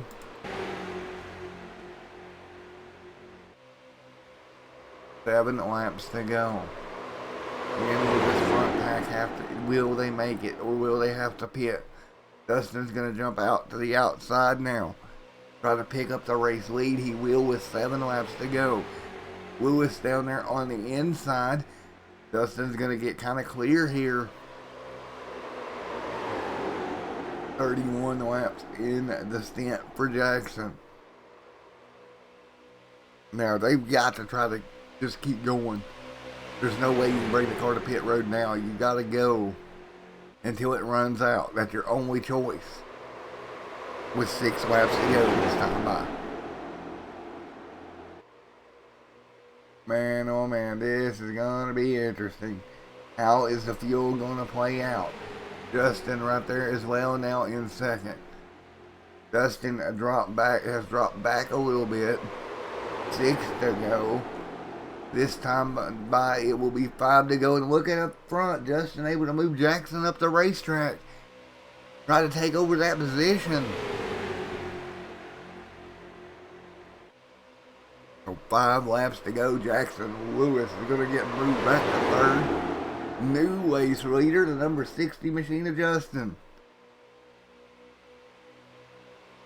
Seven laps to go. And will this front pack have to, will they make it, or will they have to pit? Dustin's going to jump out to the outside now. Try to pick up the race lead. He will with 7 laps to go. Lewis down there on the inside. Dustin's going to get kind of clear here. 31 laps in the stint for Jackson. Now, they've got to try to just keep going. There's no way you can bring the car to pit road now. You got to go until it runs out. That's your only choice. With 6 laps to go this time by. Man, oh man, this is going to be interesting. How is the fuel going to play out? Justin right there as well now in second. Dustin has dropped back a little bit. 6 to go. This time by it will be 5 to go. And look at up front, Justin able to move Jackson up the racetrack. Try to take over that position. So 5 laps to go. Jackson Lewis is going to get moved back to third. New race leader, the number 60 machine of Justin.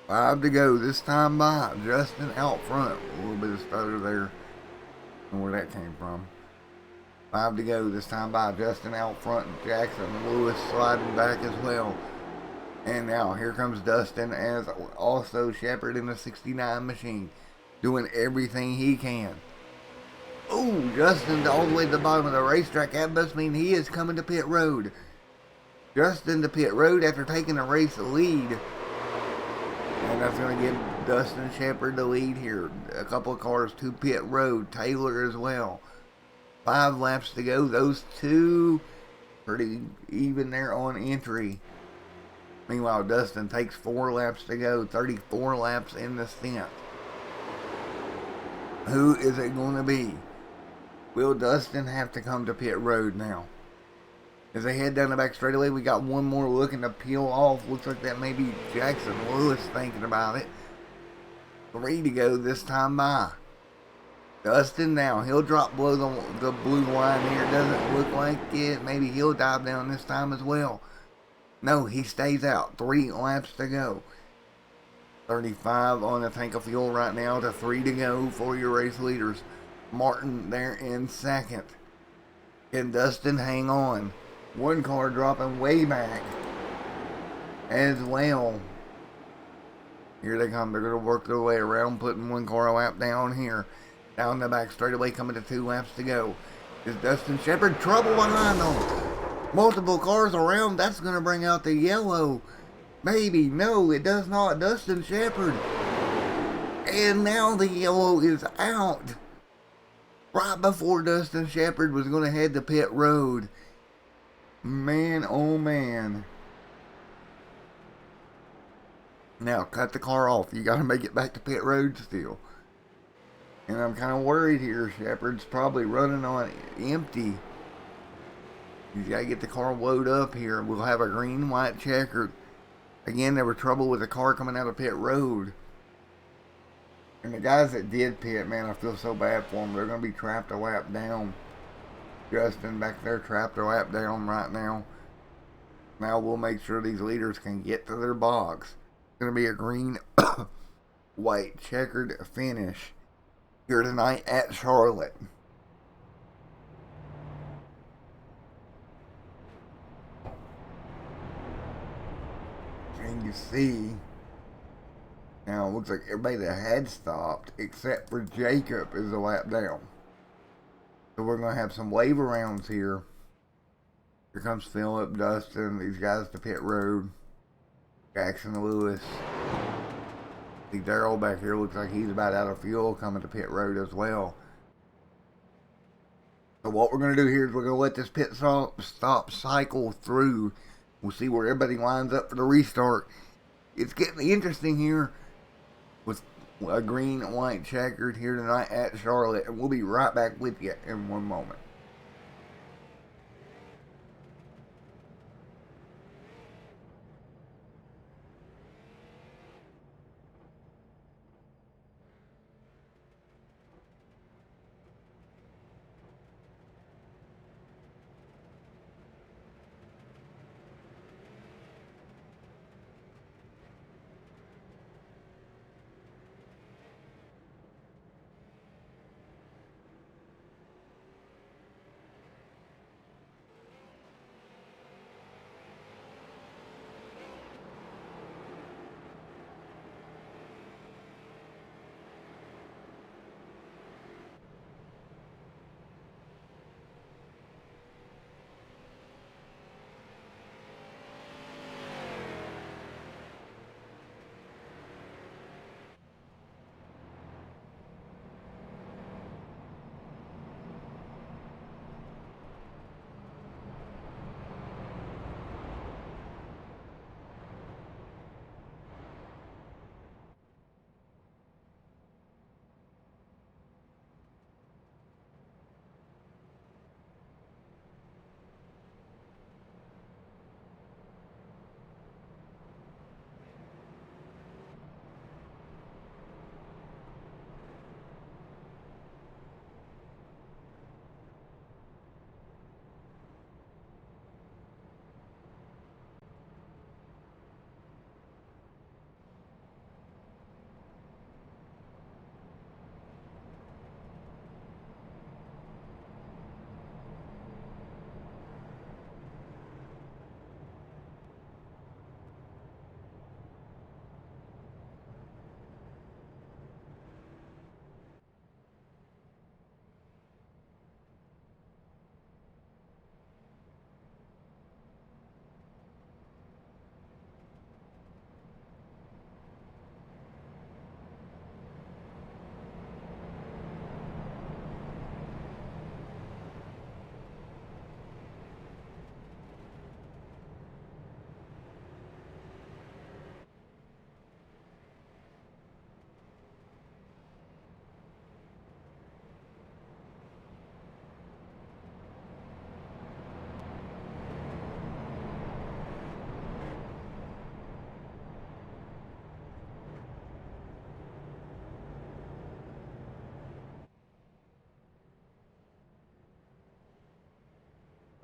5 to go this time by. Justin out front. A little bit of stutter there. I don't know where that came from. 5 to go this time by. Justin out front. Jackson Lewis sliding back as well. And now here comes Dustin as also Shepard in the 69 machine. Doing everything he can. Oh, Justin all the way to the bottom of the racetrack. That must mean he is coming to pit road. Justin to pit road after taking the race lead. And that's going to give Dustin Shepard the lead here. A couple of cars to pit road. Taylor as well. 5 laps to go. Those two pretty even there on entry. Meanwhile, Dustin takes 4 laps to go. 34 laps in the stint. Who is it going to be? Will Dustin have to come to pit road now? As they head down the back straightaway, we got one more looking to peel off. Looks like that may be Jackson Lewis thinking about it. 3 to go this time by. Dustin now. He'll drop below the blue line here. Doesn't look like it. Maybe he'll dive down this time as well. No, he stays out. 3 laps to go. 35 on the tank of fuel right now to 3 to go for your race leaders. Martin there in second. Can Dustin hang on? One car dropping way back as well. Here they come. They're going to work their way around, putting one car a lap down here. Down the back straightaway, coming to 2 laps to go. Is Dustin Shepard trouble behind them? Multiple cars around. That's going to bring out the yellow. Maybe. No, it does not. Dustin Shepard. And now the yellow is out. Right before Dustin Shepard was going to head to pit road. Man, oh man. Now, cut the car off. You got to make it back to pit road still. And I'm kind of worried here. Shepard's probably running on empty. You got to get the car loaded up here. We'll have a green, white checkered. Again, there was trouble with a car coming out of pit road. And the guys that did pit, man, I feel so bad for them. They're going to be trapped a lap down. Justin back there trapped a lap down right now. Now we'll make sure these leaders can get to their box. It's going to be a green, white, checkered finish here tonight at Charlotte. And you see, now it looks like everybody that had stopped, except for Jacob, is a lap down. So we're going to have some wave arounds here. Here comes Phillip, Dustin, these guys to pit road. Jackson Lewis. See Daryl back here looks like he's about out of fuel coming to pit road as well. So what we're going to do here is we're going to let this pit stop cycle through. We'll see where everybody lines up for the restart. It's getting interesting here with a green and white checkered here tonight at Charlotte. And we'll be right back with you in one moment.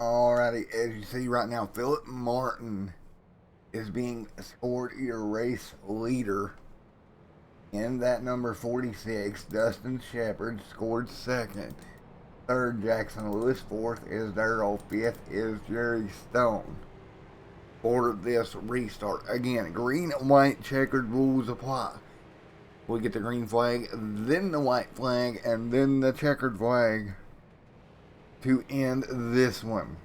Alrighty, as you see right now, Phillip Martin is being scored your race leader. In that number 46, Dustin Shepard scored second. Third, Jackson Lewis. Fourth is Daryl. Fifth is Jerry Stone. For this restart. Again, green and white checkered rules apply. We get the green flag, then the white flag, and then the checkered flag to end this one.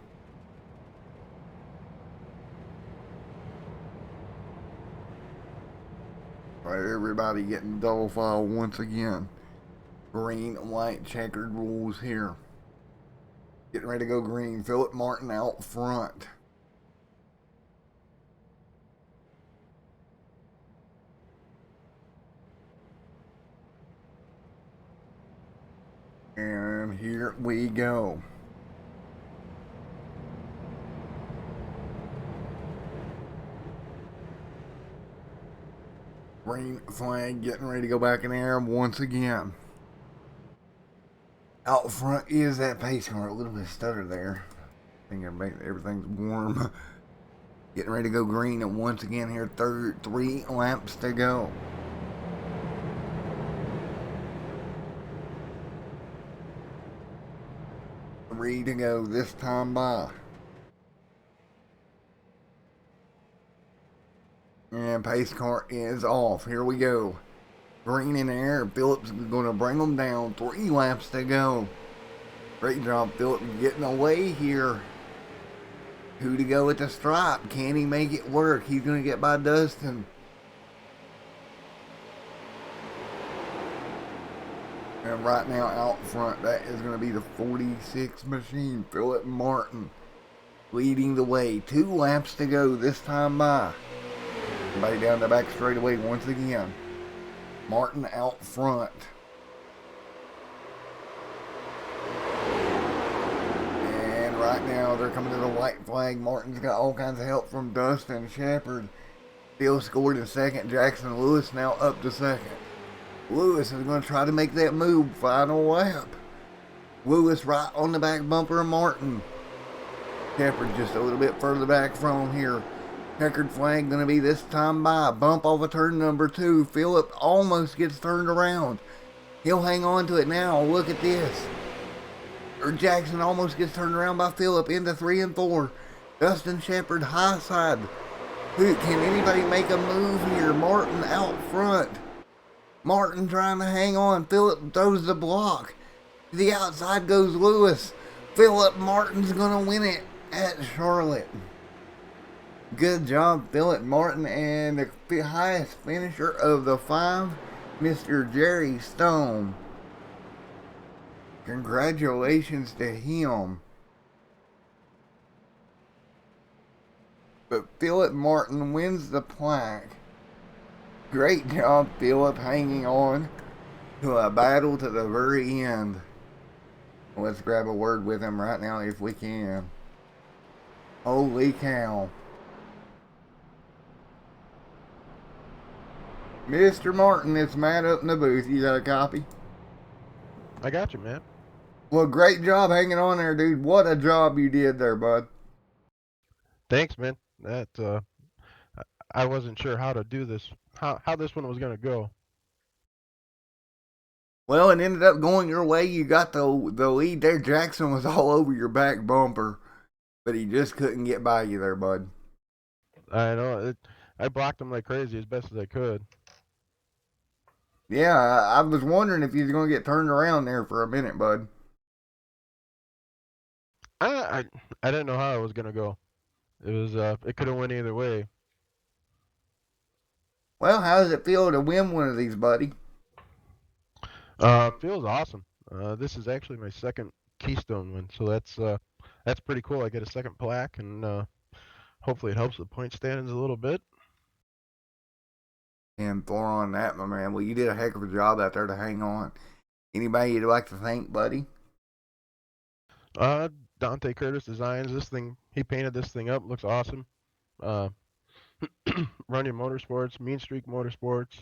Right, everybody getting double file once again. Green, white, checkered rules here. Getting ready to go green. Phillip Martin out front. And here we go. Green flag getting ready to go back in the air once again. Out front is that pace car, a little bit of stutter there. I think everything's warm. Getting ready to go green, and once again here, 3 laps to go. Three to go this time by. And pace car is off. Here we go. Green in the air. Phillips is going to bring them down. 3 laps to go. Great job, Phillips, getting away here. Who to go with the stripe? Can he make it work? He's going to get by Dustin. And right now out front, that is going to be the 46 machine, Philip Martin, leading the way. 2 laps to go this time by. Everybody down the back straightaway once again. Martin out front. And right now they're coming to the white flag. Martin's got all kinds of help from Dustin Shepard. Still scored in second. Jackson Lewis now up to second. Lewis is going to try to make that move. Final lap. Lewis right on the back bumper of Martin. Shepard just a little bit further back from him here. Checkered flag going to be this time by. Bump off of turn number 2. Phillip almost gets turned around. He'll hang on to it now. Look at this. Jackson almost gets turned around by Phillip into 3 and 4. Dustin Shepard high side. Can anybody make a move here? Martin out front. Martin trying to hang on. Phillip throws the block. To the outside goes Lewis. Phillip Martin's going to win it at Charlotte. Good job, Phillip Martin. And the highest finisher of the 5, Mr. Jerry Stone. Congratulations to him. But Phillip Martin wins the plaque. Great job, Phillip, hanging on to a battle to the very end. Let's grab a word with him right now if we can. Holy cow. Mr. Martin, it's Matt up in the booth. You got a copy? I got you, man. Well, great job hanging on there, dude. What a job you did there, bud. Thanks, man. That I wasn't sure how to do this, how this one was gonna go. Well, it ended up going your way. You got the lead there. Jackson was all over your back bumper, but he just couldn't get by you there, bud. I know. I blocked him like crazy as best as I could. Yeah, I was wondering if you was going to get turned around there for a minute, bud. I didn't know how it was gonna go. It could have went either way. Well, how does it feel to win one of these, buddy? Feels awesome. This is actually my second Keystone win, so that's pretty cool. I get a second plaque, and hopefully it helps the point standings a little bit. And for on that, my man. Well, you did a heck of a job out there to hang on. Anybody you'd like to thank, buddy? Dante Curtis Designs. This thing, he painted this thing up. Looks awesome. Runyon Motorsports, Mean Streak Motorsports,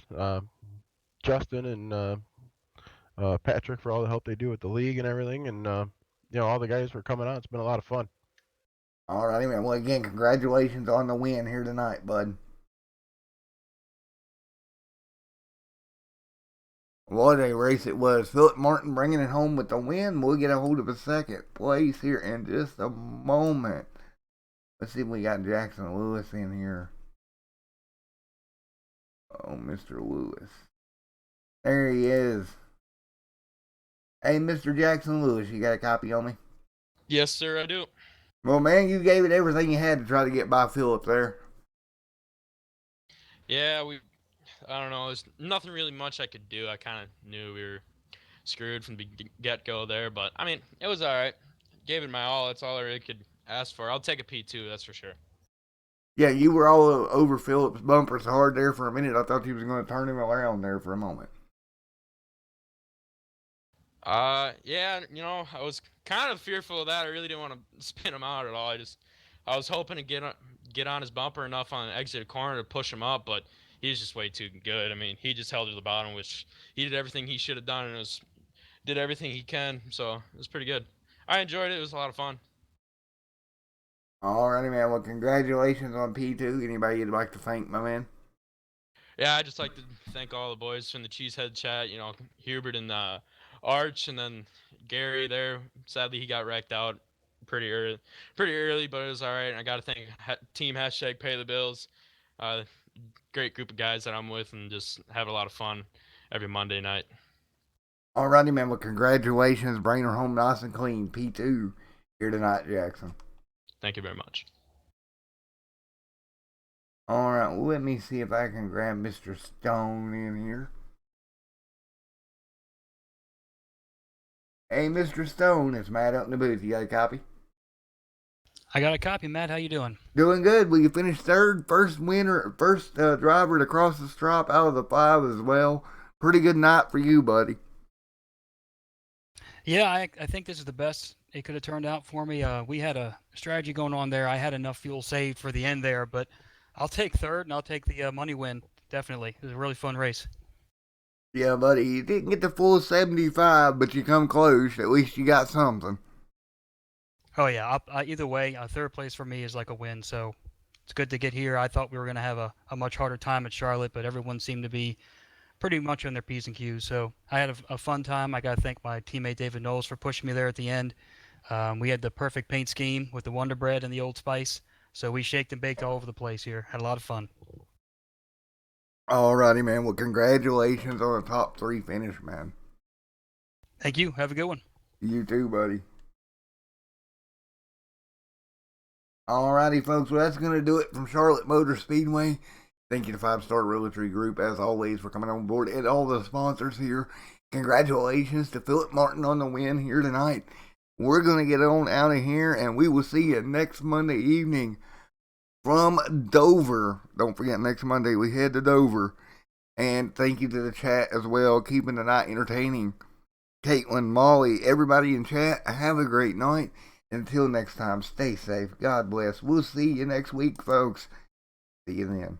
Justin and Patrick for all the help they do with the league and everything, and all the guys for coming out. It's been a lot of fun. All righty, man. Well, again, congratulations on the win here tonight, bud. What a race it was. Phillip Martin bringing it home with the win. We'll get a hold of a second place here in just a moment. Let's see if we got Jackson Lewis in here. Oh, Mr. Lewis. There he is. Hey, Mr. Jackson Lewis, you got a copy on me? Yes, sir, I do. Well, man, you gave it everything you had to try to get by Phillip there. Yeah, I don't know. There's nothing really much I could do. I kind of knew we were screwed from the get-go there, but I mean, it was all right. Gave it my all. That's all I really could ask for. I'll take a P2, that's for sure. Yeah, you were all over Phillip's bumper so hard there for a minute. I thought you was going to turn him around there for a moment. Yeah, I was kind of fearful of that. I really didn't want to spin him out at all. I was hoping to get on his bumper enough on an exit corner to push him up, but he's just way too good. I mean, he just held her to the bottom, which he did everything he should have done and did everything he can. So it was pretty good. I enjoyed it. It was a lot of fun. Alrighty, man. Well, congratulations on P2. Anybody you'd like to thank, my man? Yeah, I'd just like to thank all the boys from the Cheesehead chat. Hubert and Arch, and then Gary there. Sadly, he got wrecked out pretty early, but it was all right. And I got to thank Team Hashtag Pay the Bills. Uh, Great group of guys that I'm with, and just have a lot of fun every Monday night. Alrighty, man. Well, congratulations. Bring her home nice and clean. P2 here tonight, Jackson. Thank you very much. Alright, well, let me see if I can grab Mr. Stone in here. Hey, Mr. Stone, it's Matt out in the booth. You got a copy? I got a copy, Matt. How you doing? Doing good. We finished third, first driver to cross the stripe out of the 5 as well. Pretty good night for you, buddy. Yeah, I think this is the best it could have turned out for me. We had a strategy going on there. I had enough fuel saved for the end there, but I'll take third and I'll take the money win. Definitely. It was a really fun race. Yeah, buddy, you didn't get the full 75, but you come close. At least you got something. Oh, yeah. Either way, third place for me is like a win, so it's good to get here. I thought we were going to have a much harder time at Charlotte, but everyone seemed to be pretty much on their P's and Q's. So I had a fun time. I got to thank my teammate David Knowles for pushing me there at the end. We had the perfect paint scheme with the Wonder Bread and the Old Spice. So we shaked and baked all over the place here. Had a lot of fun. Alrighty, man. Well, congratulations on the top 3 finish, man. Thank you. Have a good one. You too, buddy. Alrighty, folks. Well, that's going to do it from Charlotte Motor Speedway. Thank you to 5 Star Realty Group, as always, for coming on board, and all the sponsors here. Congratulations to Philip Martin on the win here tonight. We're going to get on out of here, and we will see you next Monday evening from Dover. Don't forget, next Monday we head to Dover. And thank you to the chat as well, keeping the night entertaining. Caitlin, Molly, everybody in chat, have a great night. Until next time, stay safe. God bless. We'll see you next week, folks. See you then.